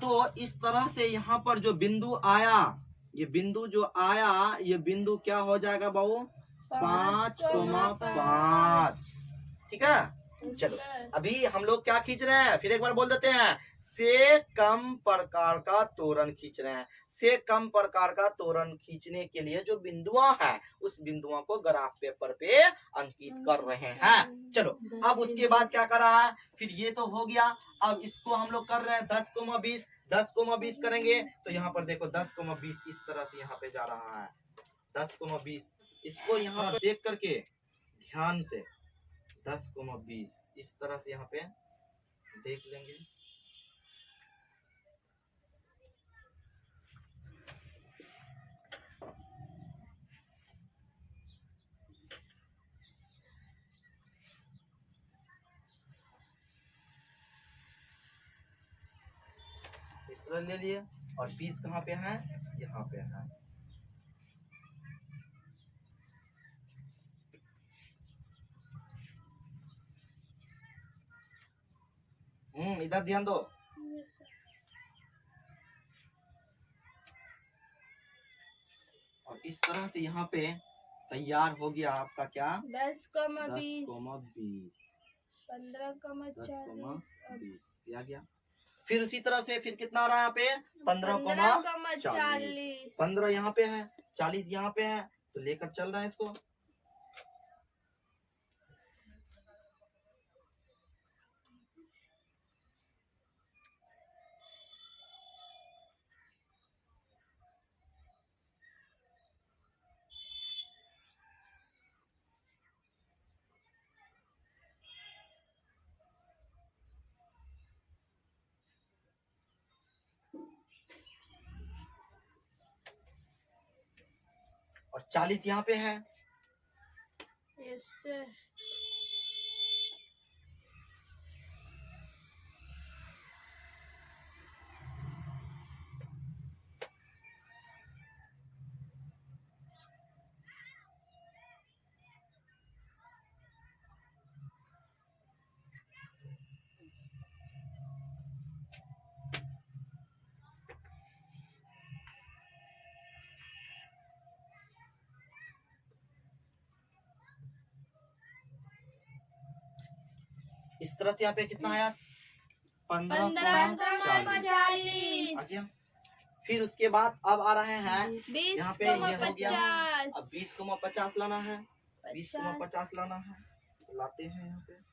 तो इस तरह से यहाँ पर जो बिंदु आया, ये बिंदु जो आया ये बिंदु क्या हो जाएगा बाबू 5,5, ठीक है। चलो अभी हम लोग क्या खींच रहे हैं, फिर एक बार बोल देते हैं, से कम प्रकार का तोरण खींच रहे हैं। से कम प्रकार का तोरण खींचने के लिए जो बिंदुआं हैं उस बिंदुओं को ग्राफ पेपर पे अंकित कर रहे हैं। चलो अब उसके बाद क्या कर रहा है, फिर ये तो हो गया, अब इसको हम लोग कर रहे हैं 10,20, 10,20 करेंगे, तो यहाँ पर देखो 10,20 इस तरह से यहाँ पे जा रहा है 10,20, इसको यहाँ देख करके ध्यान से 10,20 इस तरह से यहाँ पे देख लेंगे। तरह ले लिए और 20 कहाँ पे है, यहाँ पे है। इधर ध्यान दो। और इस तरह से यहाँ पे तैयार हो गया आपका क्या, 10,20 10,20 15,40 आ गया। फिर उसी तरह से फिर कितना आ रहा है यहाँ पे, 15,40। 15 यहाँ पे है, 40 यहाँ पे है, तो लेकर चल रहा है इसको। और 40 यहाँ पे है। Yes sir. इस तरह से यहाँ पे कितना आया, 15,40 आ गया। फिर उसके बाद अब आ रहे हैं यहाँ पे, ये हो गया। अब 20,50 लाना है, 20,50 लाना है, लाते हैं यहाँ पे।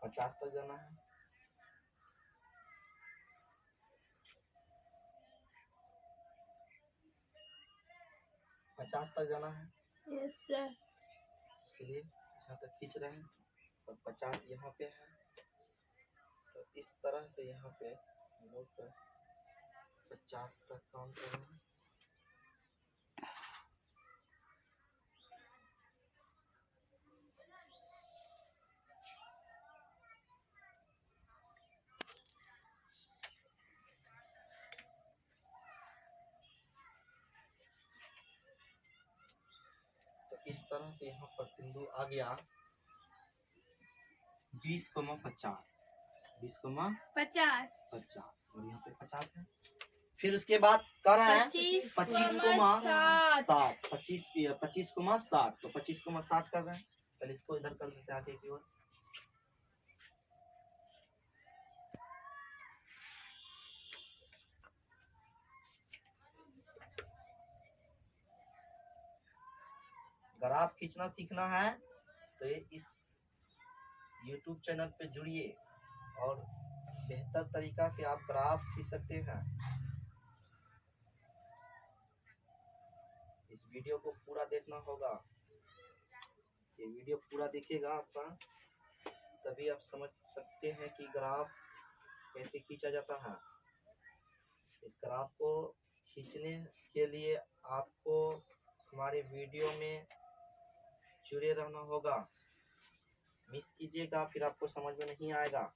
पचास तक जाना है। पचास तक जाना है। Yes sir. इसलिए यहाँ तक खींच रहे हैं और 50 यहाँ पे है। तो इस तरह से यहाँ पे हम लोग 50 तक काम कर रहे हैं। इस तरह से यहाँ पर बिंदु आ गया 20,50 20,50 और यहाँ पे 50 है। फिर उसके बाद कर रहे हैं 25,60 25,60 तो 25,60 कर रहे हैं। पहले इसको इधर कर देते हैं आगे की ओर। अगर आप खींचना सीखना है तो ये इस YouTube चैनल पे जुड़िए और बेहतर तरीका से आप ग्राफ खींच सकते हैं। इस वीडियो को पूरा देखना होगा। ये वीडियो पूरा देखिएगा आपका, तभी आप समझ सकते हैं कि ग्राफ कैसे खींचा जाता है। इस ग्राफ को खींचने के लिए आपको हमारे वीडियो में जुड़े रहना होगा। मिस कीजिएगा फिर आपको समझ में नहीं आएगा।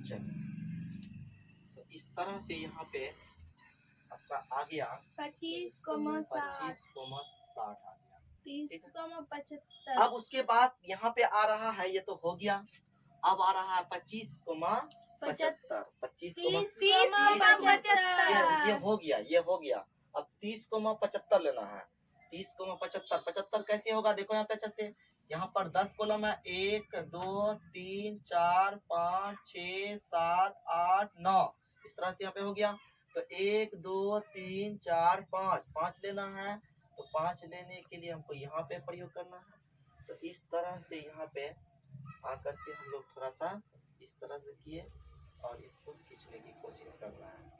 चलिए, तो इस तरह से यहाँ पे आपका आ गया 25,60 आ गया। 30,75। अब उसके बाद यहाँ पे आ रहा है, ये तो हो गया। अब आ रहा है 25,75 ये हो गया। अब 30,75 लेना है। 30,75 75 कैसे होगा, देखो यहाँ पे अच्छे से। यहाँ पर 10 कॉलम है, 1 2 3 4 5 6 7 8 9, इस तरह से यहाँ पे हो गया। तो 1 2 3 4 5 लेना है। तो 5 लेने के लिए हमको यहाँ पे प्रयोग करना है। तो इस तरह से यहाँ पे आकर के हम लोग थोड़ा सा इस तरह से किए और इसको खींचने की कोशिश कर रहे हैं।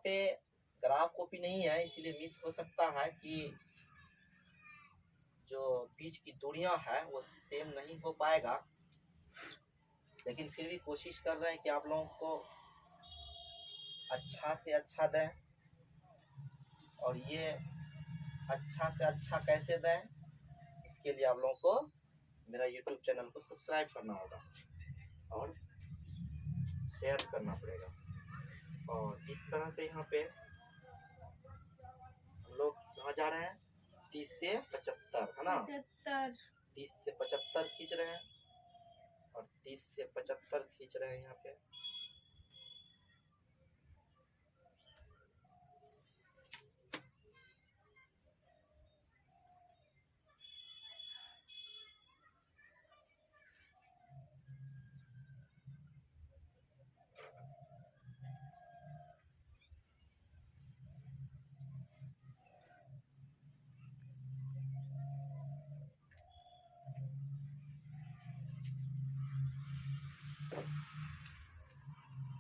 पे ग्राफ कॉपी नहीं है, इसीलिए मिस हो सकता है कि जो बीच की दूरियां है वो सेम नहीं हो पाएगा, लेकिन फिर भी कोशिश कर रहे हैं कि आप लोगों को अच्छा से अच्छा दें। और ये अच्छा से अच्छा कैसे दें, इसके लिए आप लोगों को मेरा YouTube चैनल को सब्सक्राइब करना होगा और शेयर करना पड़ेगा। और जिस तरह से यहाँ पे हम लोग कहाँ जा रहे हैं, 30 से 75 है ना, 75 30 से 75 खींच रहे हैं और 30 से 75 खींच रहे हैं यहाँ पे।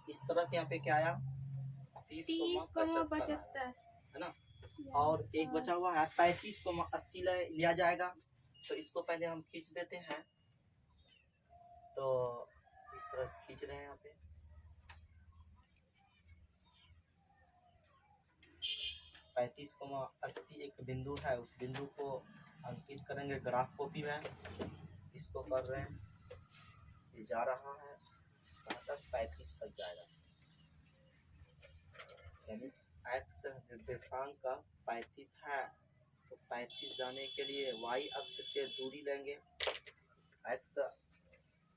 इस तरह से यहाँ पे क्या आया, 30,75 है ना। और एक बचा हुआ है 35,80 लिया जाएगा, तो इसको पहले हम खींच देते हैं। तो इस तरह से खींच रहे हैं यहाँ पे, 35,80 एक बिंदु है, उस बिंदु को अंकित करेंगे ग्राफ कॉपी में। इसको कर रहे हैं, ये जा रहा है कहाँ तक, 35 तक जाएगा। यानी एक्स निर्देशांक का 35 है, तो 35 जाने के लिए y अक्ष से दूरी लेंगे। एक्स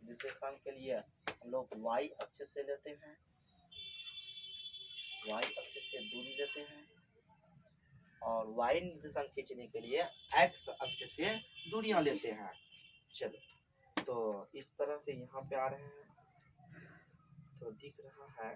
निर्देशांक के लिए हम लोग y अक्ष से लेते हैं, y अक्ष से दूरी लेते हैं। और y निर्देशांक खींचने के लिए x अक्ष से दूरियां लेते हैं। चलो, तो इस तरह से यहाँ पे आ रहे हैं, तो दिख रहा है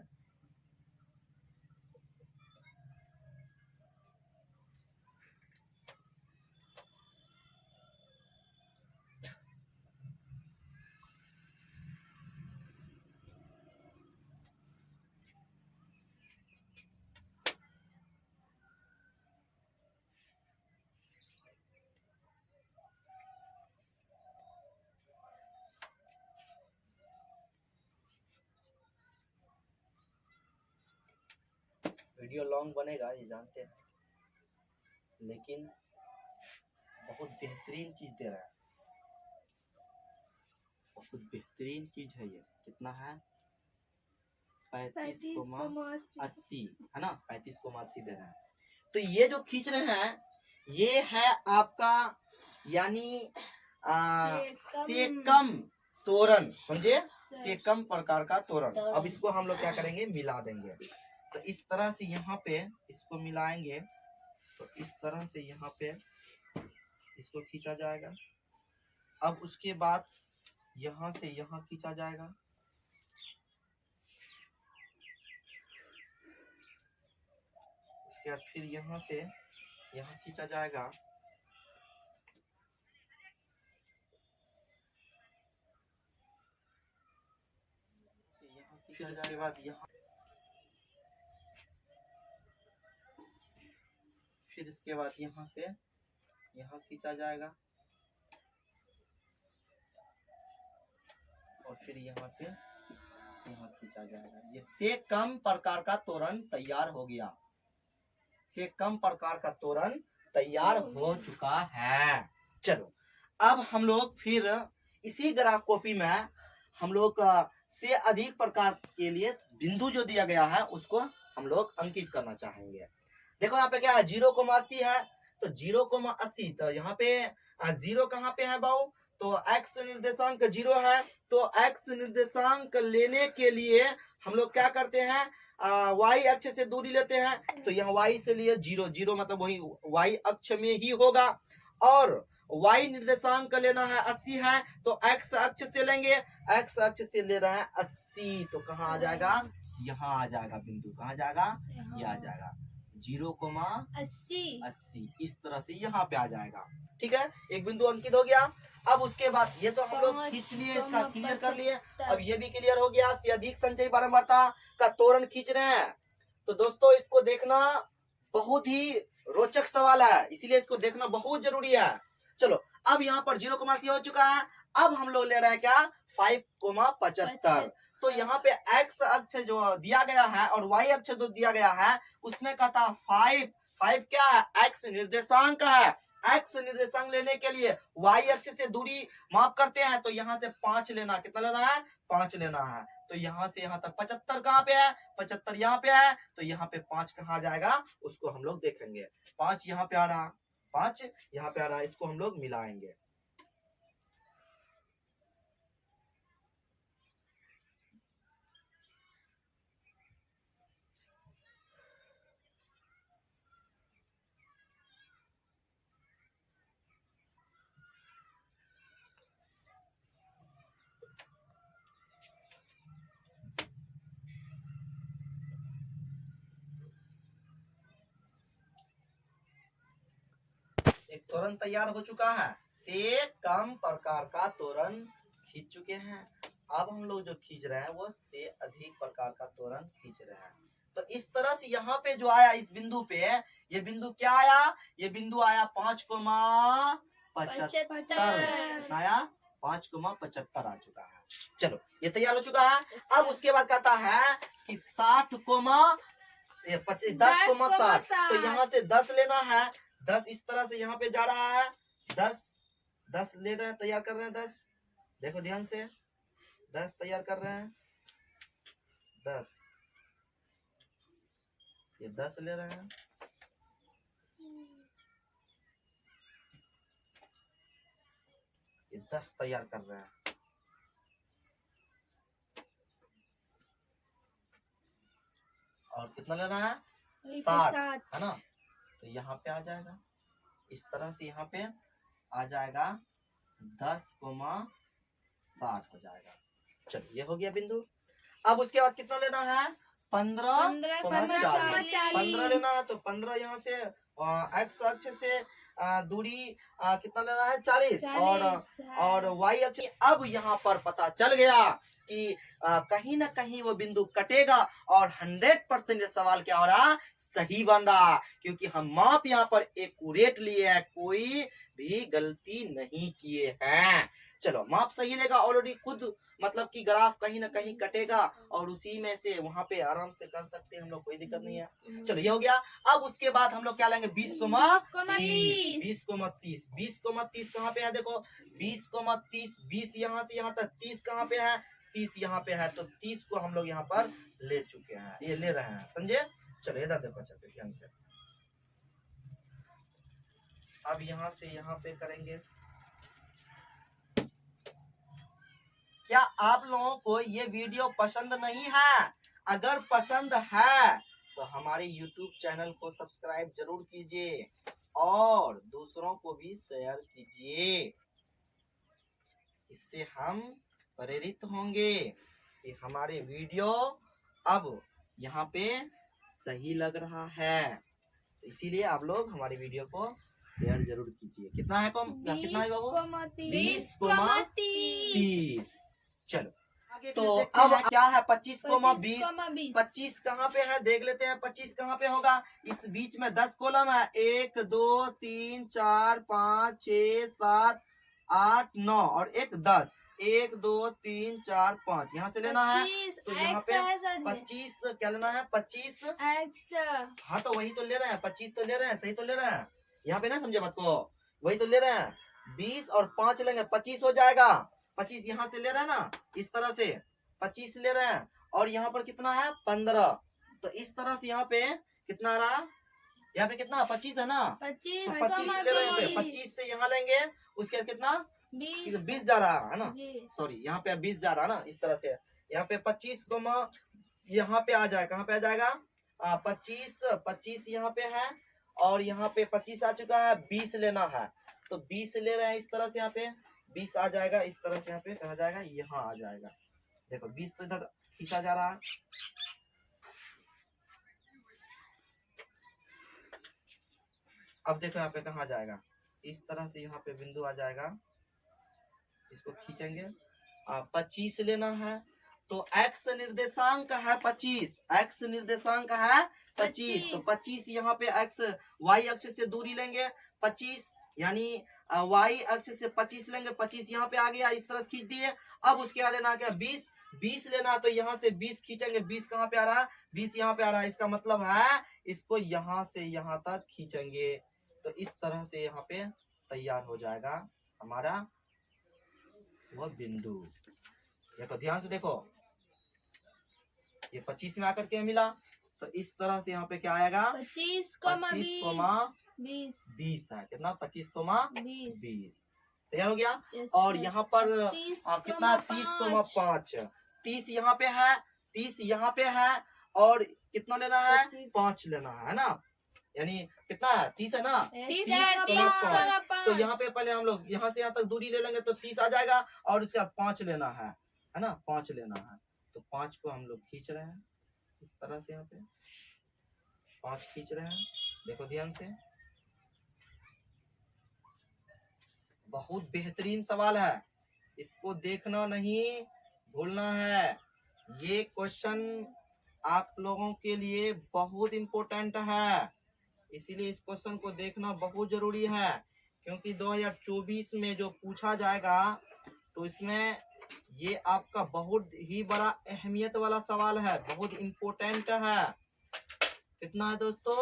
वीडियो लॉन्ग बनेगा, ये जानते हैं, लेकिन बहुत बेहतरीन चीज दे रहा है, बहुत बेहतरीन चीज है ये। कितना है, 35,80 है ना, 35,80 दे रहा है। तो ये जो खींच रहे हैं ये है आपका यानी से कम तोरण, समझे, से कम प्रकार का तोरण। अब इसको हम लोग क्या करेंगे, मिला देंगे। तो इस तरह से यहाँ पे इसको मिलाएंगे, तो इस तरह से यहाँ पे इसको खींचा जाएगा। अब उसके बाद यहाँ से यहाँ खींचा जाएगा, उसके बाद फिर यहाँ से यहाँ खींचा जाएगा, फिर इसके बाद यहाँ, फिर इसके बाद यहाँ से यहाँ खींचा जाएगा और फिर यहाँ से यहाँ खींचा जाएगा। ये से कम प्रकार का तोरण तैयार हो गया, से कम प्रकार का तोरण तैयार हो चुका है। चलो, अब हम लोग फिर इसी ग्राफ कॉपी में हम लोग से अधिक प्रकार के लिए बिंदु जो दिया गया है उसको हम लोग अंकित करना चाहेंगे। देखो यहाँ पे क्या है, 0,80 है, तो 0,80, तो यहाँ पे 0 कहाँ पे है बाबू, तो x निर्देशांक 0 है, तो x निर्देशांक लेने के लिए हम लोग क्या करते हैं, y अक्ष से दूरी लेते हैं। तो यहाँ y से लिए 0, 0 मतलब वही y अक्ष में ही होगा। और y निर्देशांक लेना है 80 है, तो x अक्ष से लेंगे, x अक्ष से ले रहा है 80, तो कहाँ आ जाएगा, यहाँ आ जाएगा बिंदु, कहाँ जाएगा, ये आ जाएगा 0,80, इस तरह से यहाँ पे आ जाएगा। ठीक है, एक बिंदु अंकित हो गया। अब उसके बाद ये तो हम लोग खींच लिए, इसका क्लियर कर लिए। अब ये भी क्लियर हो गया, से अधिक संचयी बारंबारता का तोरण खींच रहे हैं। तो दोस्तों इसको देखना बहुत ही रोचक सवाल है, इसीलिए इसको देखना बहुत जरूरी है। चलो अब यहाँ पर 0,c हो चुका है। अब हम लोग ले रहे हैं क्या 5,75। तो यहाँ पे x अक्ष जो दिया गया है और y अक्ष जो दिया गया है उसमें कहता है 5। 5 क्या है, x निर्देशांक है। x निर्देशांक लेने के लिए y अक्ष से दूरी माप करते हैं, तो यहाँ से 5 लेना, कितना लेना है 5 लेना है। तो यहाँ से यहाँ तक 75 कहाँ पे है, 75 यहाँ पे है, तो यहाँ पे 5 कहाँ जाएगा उसको हम लोग देखेंगे। 5 यहाँ पे आ रहा, 5 यहाँ पे आ रहा, इसको हम लोग मिलाएंगे। एक तोरण तैयार हो चुका है, से कम प्रकार का तोरण खींच चुके हैं। अब हम लोग जो खींच रहे हैं वो से अधिक प्रकार का तोरण खींच रहे हैं। तो इस तरह से यहाँ पे जो आया इस बिंदु पे, ये बिंदु क्या आया, ये बिंदु आया 5,75 आया, 5,75 आ चुका है। चलो ये तैयार हो चुका है। अब उसके बाद कहता है कि 10,60। तो यहाँ से 10 लेना है, 10 इस तरह से यहाँ पे जा रहा है, 10 ले रहे हैं, तैयार कर रहे हैं 10, देखो ध्यान से 10 तैयार कर रहे हैं, 10 ये 10 ले रहे हैं, ये 10 तैयार कर रहे हैं, और कितना लेना है 60 है ना। तो यहाँ पे आ जाएगा, इस तरह से यहाँ पे आ जाएगा 10,60 हो जाएगा। चलो ये हो गया बिंदु। अब उसके बाद कितना लेना है 15,40। 15 लेना है, तो 15 यहाँ से x अक्ष से दूरी कितना लेना है 40 और y अक्ष। अब यहाँ पर पता चल गया कि कहीं ना कहीं वो बिंदु कटेगा और 100% सवाल क्या हो रहा सही बन रहा, क्योंकि हम माप यहाँ पर एक्यूरेट लिए हैं, कोई भी गलती नहीं किए हैं। चलो माप सही लेगा, ऑलरेडी खुद मतलब कि ग्राफ कहीं ना कहीं कटेगा और उसी में से वहां पे आराम से कर सकते हैं हम लोग, कोई दिक्कत नहीं है। चलो ये हो गया। अब उसके बाद हम लोग क्या लेंगे 20,30। 20,30 कहाँ पे है, देखो 20,30, 20 यहाँ से यहाँ तक, 30 कहाँ पे है, 30 यहाँ पे है, तो 30 को हम लोग यहाँ पर ले चुके हैं, ये ले रहे हैं, समझे। चलो इधर देखो अच्छे से ध्यान से। अब यहाँ से यहाँ पे करेंगे। क्या आप लोगों को ये वीडियो पसंद नहीं है? अगर पसंद है तो हमारे YouTube चैनल को सब्सक्राइब जरूर कीजिए और दूसरों को भी शेयर कीजिए, इससे हम प्रेरित होंगे कि हमारे वीडियो अब यहाँ पे सही लग रहा है। इसीलिए आप लोग हमारी वीडियो को शेयर जरूर कीजिए। कितना है कम, कितना है बाबू 20,30। चलो आगे तो अब क्या है 25,20। 25 कहाँ पे है देख लेते हैं, 25 कहाँ पे होगा। इस बीच में 10 कॉलम है, 1 2 3 4 5 6 7 8 9 और एक 10, 1 2 3 4 5 यहाँ से लेना है। तो यहाँ पे 25 क्या लेना है 25 x। हाँ तो वही तो ले रहे हैं, 25 तो ले रहे हैं, सही तो ले रहे हैं, यहाँ पे ना समझे बात को, वही तो ले रहे हैं। 20 और 5 लेंगे 25 हो जाएगा। 25 यहाँ से ले रहे हैं ना, इस तरह से 25 ले रहे हैं और यहाँ पर कितना है 15। तो इस तरह से यहाँ पे कितना आ रहा, यहाँ पे कितना 25 है ना, 25 तो 25 ले रहे हैं, 25 से यहाँ लेंगे, उसके बाद कितना 20 जा रहा है ना, सॉरी यहाँ पे 20 जा रहा है ना, इस तरह से यहाँ पे 25 यहाँ पे आ जाएगा, कहाँ पे आ जाएगा 25 यहाँ पे है और यहाँ पे 25 आ चुका है, 20 लेना है तो 20 ले रहे हैं, इस तरह से यहाँ पे 20 आ जाएगा, इस तरह से यहाँ पे कहा जाएगा, यहाँ आ जाएगा। देखो 20 तो इधर खींचा जा रहा है, अब देखो यहाँ पे कहाँ जाएगा, इस तरह से यहाँ पे बिंदु आ जाएगा, इसको खींचेंगे। 25 लेना है तो x निर्देशांक है 25, x निर्देशांक है 25, तो 25 यहाँ पे x y अक्ष से दूरी लेंगे 25, यानी y अक्ष से 25 लेंगे, 25 यहाँ पे आ गया, इस तरह से खींच दिए। अब उसके बाद लेना क्या 20, 20 लेना, तो यहाँ से 20 खींचेंगे, 20 कहाँ पे आ रहा है, 20 यहाँ पे आ रहा है, इसका मतलब है इसको यहाँ से यहाँ तक खींचेंगे, तो इस तरह से यहाँ पे तैयार हो जाएगा हमारा वह बिंदु। देखो ध्यान से देखो, ये 25 में आकर के मिला, तो इस तरह से यहाँ पे क्या आएगा 25, 20 है, कितना 25, तैयार हो गया। Yes, और sir. यहाँ पर 30, कितना 30,5, 30 यहाँ पे है, 30 यहाँ पे है, और कितना लेना है 5 लेना है ना, यानी कितना है 30 है ना, 30,5। तो यहाँ पे पहले हम लोग यहाँ से यहाँ तक दूरी ले लेंगे तो 30 आ जाएगा, और उसके बाद 5 लेना है ना, 5 लेना है, तो 5 को हम लोग खींच रहे हैं इस तरह से, यहाँ पे 5 खींच रहे हैं, देखो ध्यान से। बहुत बेहतरीन सवाल है, इसको देखना नहीं भूलना है, ये क्वेश्चन आप लोगों के लिए बहुत इम्पोर्टेंट है, इसीलिए इस क्वेश्चन को देखना बहुत जरूरी है, क्योंकि 2024 में जो पूछा जाएगा तो इसमें ये आपका बहुत ही बड़ा अहमियत वाला सवाल है, बहुत इम्पोर्टेंट है। कितना है दोस्तों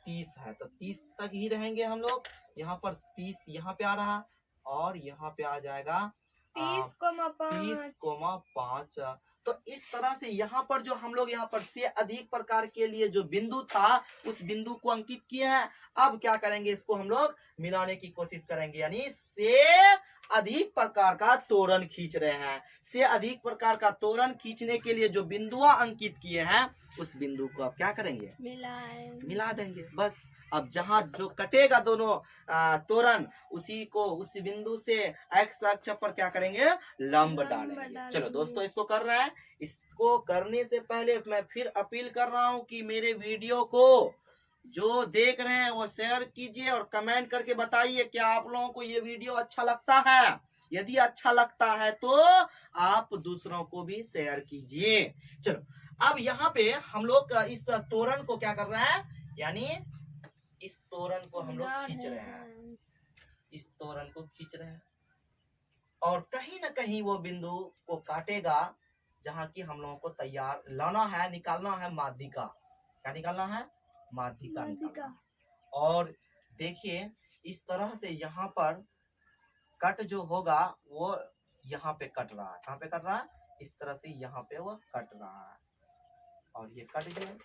30 है, तो 30 तक ही रहेंगे हम लोग। यहाँ पर 30 यहाँ पे आ रहा, और यहाँ पे आ जाएगा 30,5। तो इस तरह से यहाँ पर जो हम लोग यहाँ पर से अधिक प्रकार के लिए जो बिंदु था उस बिंदु को अंकित किए हैं। अब क्या करेंगे, इसको हम लोग मिलाने की कोशिश करेंगे, यानी से अधिक प्रकार का तोरण खींच रहे हैं। से अधिक प्रकार का तोरण खींचने के लिए जो बिंदुआ अंकित किए हैं उस बिंदु को अब क्या करेंगे, मिला देंगे बस। अब जहां जो कटेगा दोनों तोरण, उसी को उस बिंदु से एक्स अक्ष पर क्या करेंगे, लंब डालेंगे। चलो दोस्तों इसको कर रहे हैं, इसको करने से पहले मैं फिर अपील कर रहा हूं कि मेरे वीडियो को जो देख रहे हैं वो शेयर कीजिए और कमेंट करके बताइए क्या आप लोगों को ये वीडियो अच्छा लगता है। यदि अच्छा लगता है तो आप दूसरों को भी शेयर कीजिए। चलो अब यहाँ पे हम लोग इस तोरण को क्या कर रहे हैं, यानी इस तोरण को हम लोग खींच रहे हैं, इस तोरण को खींच रहे हैं, और कहीं ना कहीं वो बिंदु को काटेगा जहां की हम लोगों को तैयार लाना है, निकालना है माध्यिका। क्या निकालना है, माध्यिका निकालना। और देखिए इस तरह से यहाँ पर कट जो होगा वो यहाँ पे कट रहा है, कहाँ पे कट रहा है, इस तरह से यहाँ पे वो कट रहा है, और ये कट गया।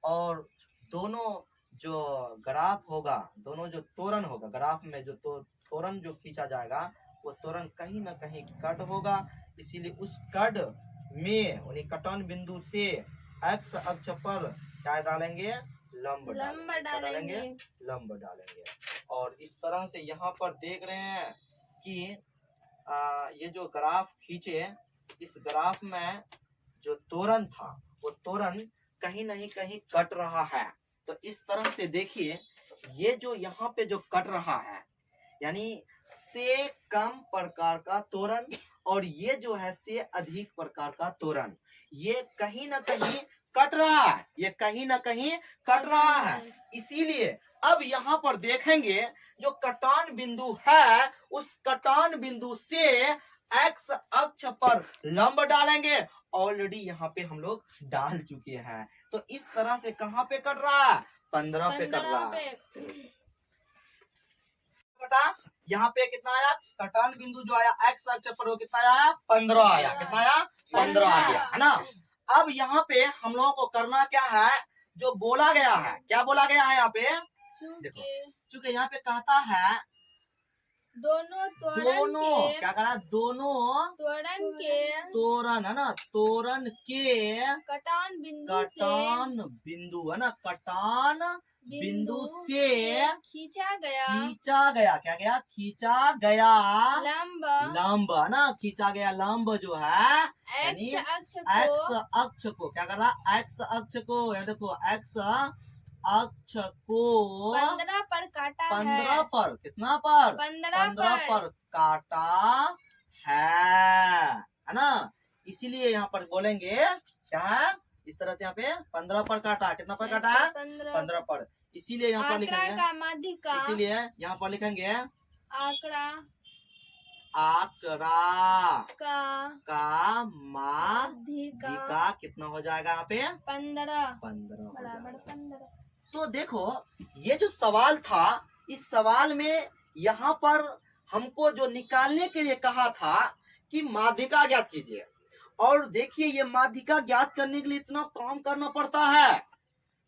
और दोनों जो ग्राफ होगा, दोनों जो तोरण होगा ग्राफ में, जो तोरण जो खींचा जाएगा वो तोरण कहीं ना कहीं कट होगा, इसीलिए उस कट में उन्हें कटन बिंदु से एक्स अक्ष पर क्या डालेंगे, लंब डालेंगे, लंब डालेंगे। और इस तरह से यहाँ पर देख रहे हैं कि ये जो ग्राफ खींचे, इस ग्राफ में जो तोरण था वो तोरण कहीं नहीं कहीं कट रहा है। तो इस तरह से देखिए ये जो यहाँ पे जो कट रहा है, यानी से कम प्रकार का तोरण, और ये जो है से अधिक प्रकार का तोरण, ये कहीं ना कहीं कट रहा है, ये कहीं ना कहीं कट रहा है। इसीलिए अब यहाँ पर देखेंगे जो कटान बिंदु है उस कटान बिंदु से एक्स अक्ष पर लंब डालेंगे। ऑलरेडी यहाँ पे हम लोग डाल चुके हैं, तो इस तरह से कहाँ पे कट रहा है, 15 पे कट रहा है। यहाँ पे कितना आया, कटान बिंदु जो आया एक्स अक्ष पर वो कितना आया, 15 आया, कितना आया, 15 आ गया है ना। अब यहाँ पे हम लोगों को करना क्या है, जो बोला गया है, क्या बोला गया है यहाँ पे, देखो चूंकि यहाँ पे कहता है दोनों क्या करना, दोनों तोरण है ना, तोरण के कटान बिंदु है ना, कटान बिंदु से खींचा गया, क्या गया, खींचा गया लंब है ना, खींचा गया लंब जो है, यानी एक्स अक्ष को क्या कर रहा, एक्स अक्ष को, ये देखो एक्स अक्ष को 15 पर काटा 15 पर, कितना पर, 15 पर काटा है ना। इसीलिए यहाँ पर बोलेंगे क्या है, इस तरह से यहाँ पे 15 पर काटा, कितना पर काटा, 15 पर, इसीलिए यहाँ पर आंकड़ा लिखेंगे, का माध्यिका, इसीलिए यहाँ पर लिखेंगे आंकड़ा आंकड़ा का माध्यिका कितना हो जाएगा यहाँ पे, 15 15 बराबर 15। तो देखो ये जो सवाल था, इस सवाल में यहाँ पर हमको जो निकालने के लिए कहा था कि माध्यिका ज्ञात कीजिए, और देखिए ये माध्यिका ज्ञात करने के लिए इतना काम करना पड़ता है।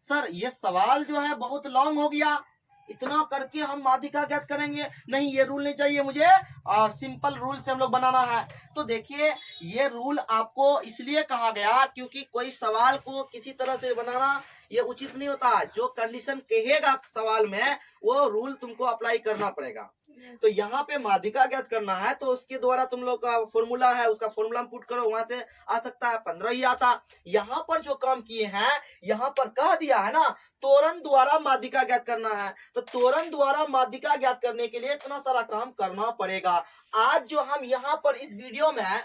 सर ये सवाल जो है बहुत लॉन्ग हो गया, इतना करके हम माध्यिका ज्ञात करेंगे, नहीं ये रूल नहीं चाहिए मुझे, सिंपल रूल से हम लोग बनाना है। तो देखिए ये रूल आपको इसलिए कहा गया क्योंकि कोई सवाल को किसी तरह से बनाना ये उचित नहीं होता, जो कंडीशन कहेगा सवाल में वो रूल तुमको अप्लाई करना पड़ेगा। तो यहाँ पे माध्यिका ज्ञात करना है तो उसके द्वारा तुम लोग का फॉर्मूला है, उसका फॉर्मूला पुट करो, वहां से आ सकता है 15 ही आता। यहाँ पर जो काम किए हैं, यहाँ पर कह दिया है ना तोरण द्वारा माध्यिका ज्ञात करना है, तो तोरण द्वारा माध्यिका ज्ञात करने के लिए इतना सारा काम करना पड़ेगा। आज जो हम यहाँ पर इस वीडियो में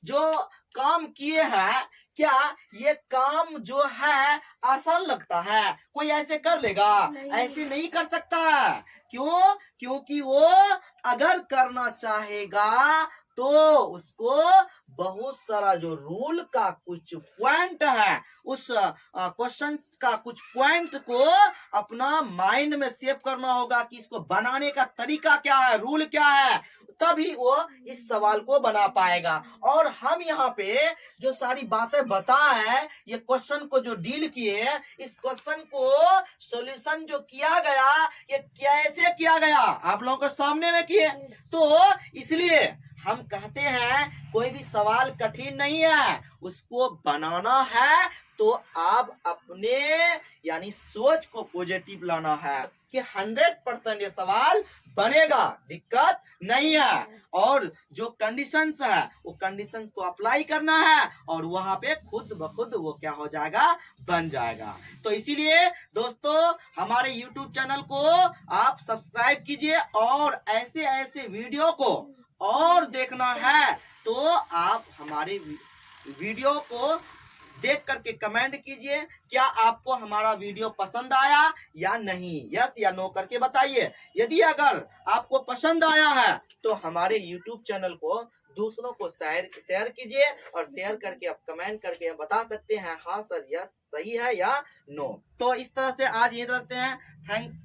जो काम किए हैं, क्या ये काम जो है आसान लगता है? कोई ऐसे कर लेगा? ऐसे नहीं कर सकता। क्यों? क्योंकि वो अगर करना चाहेगा तो उसको बहुत सारा जो रूल का कुछ पॉइंट है, उस क्वेश्चन का कुछ पॉइंट को अपना माइंड में सेव करना होगा कि इसको बनाने का तरीका क्या है, रूल क्या है, तभी वो इस सवाल को बना पाएगा। और हम यहाँ पे जो सारी बातें बताए, ये क्वेश्चन को जो डील किए, इस क्वेश्चन को सॉल्यूशन जो किया गया, ये कैसे किया गया आप लोगों के सामने में किए। तो इसलिए हम कहते हैं कोई भी सवाल कठिन नहीं है, उसको बनाना है तो आप अपने यानी सोच को पॉजिटिव लाना है कि 100% ये सवाल बनेगा, दिक्कत नहीं है। और जो कंडीशंस है वो कंडीशंस को अप्लाई करना है और वहां पे खुद ब खुद वो क्या हो जाएगा, बन जाएगा। तो इसीलिए दोस्तों हमारे YouTube चैनल को आप सब्सक्राइब कीजिए और ऐसे ऐसे वीडियो को और देखना है तो आप हमारे वीडियो को देख करके कमेंट कीजिए, क्या आपको हमारा वीडियो पसंद आया या नहीं, यस या नो करके बताइए। यदि अगर आपको पसंद आया है तो हमारे YouTube चैनल को दूसरों को शेयर कीजिए, और शेयर करके आप कमेंट करके बता सकते हैं हाँ सर यस सही है या नो। तो इस तरह से आज ये रखते हैं। थैंक्स।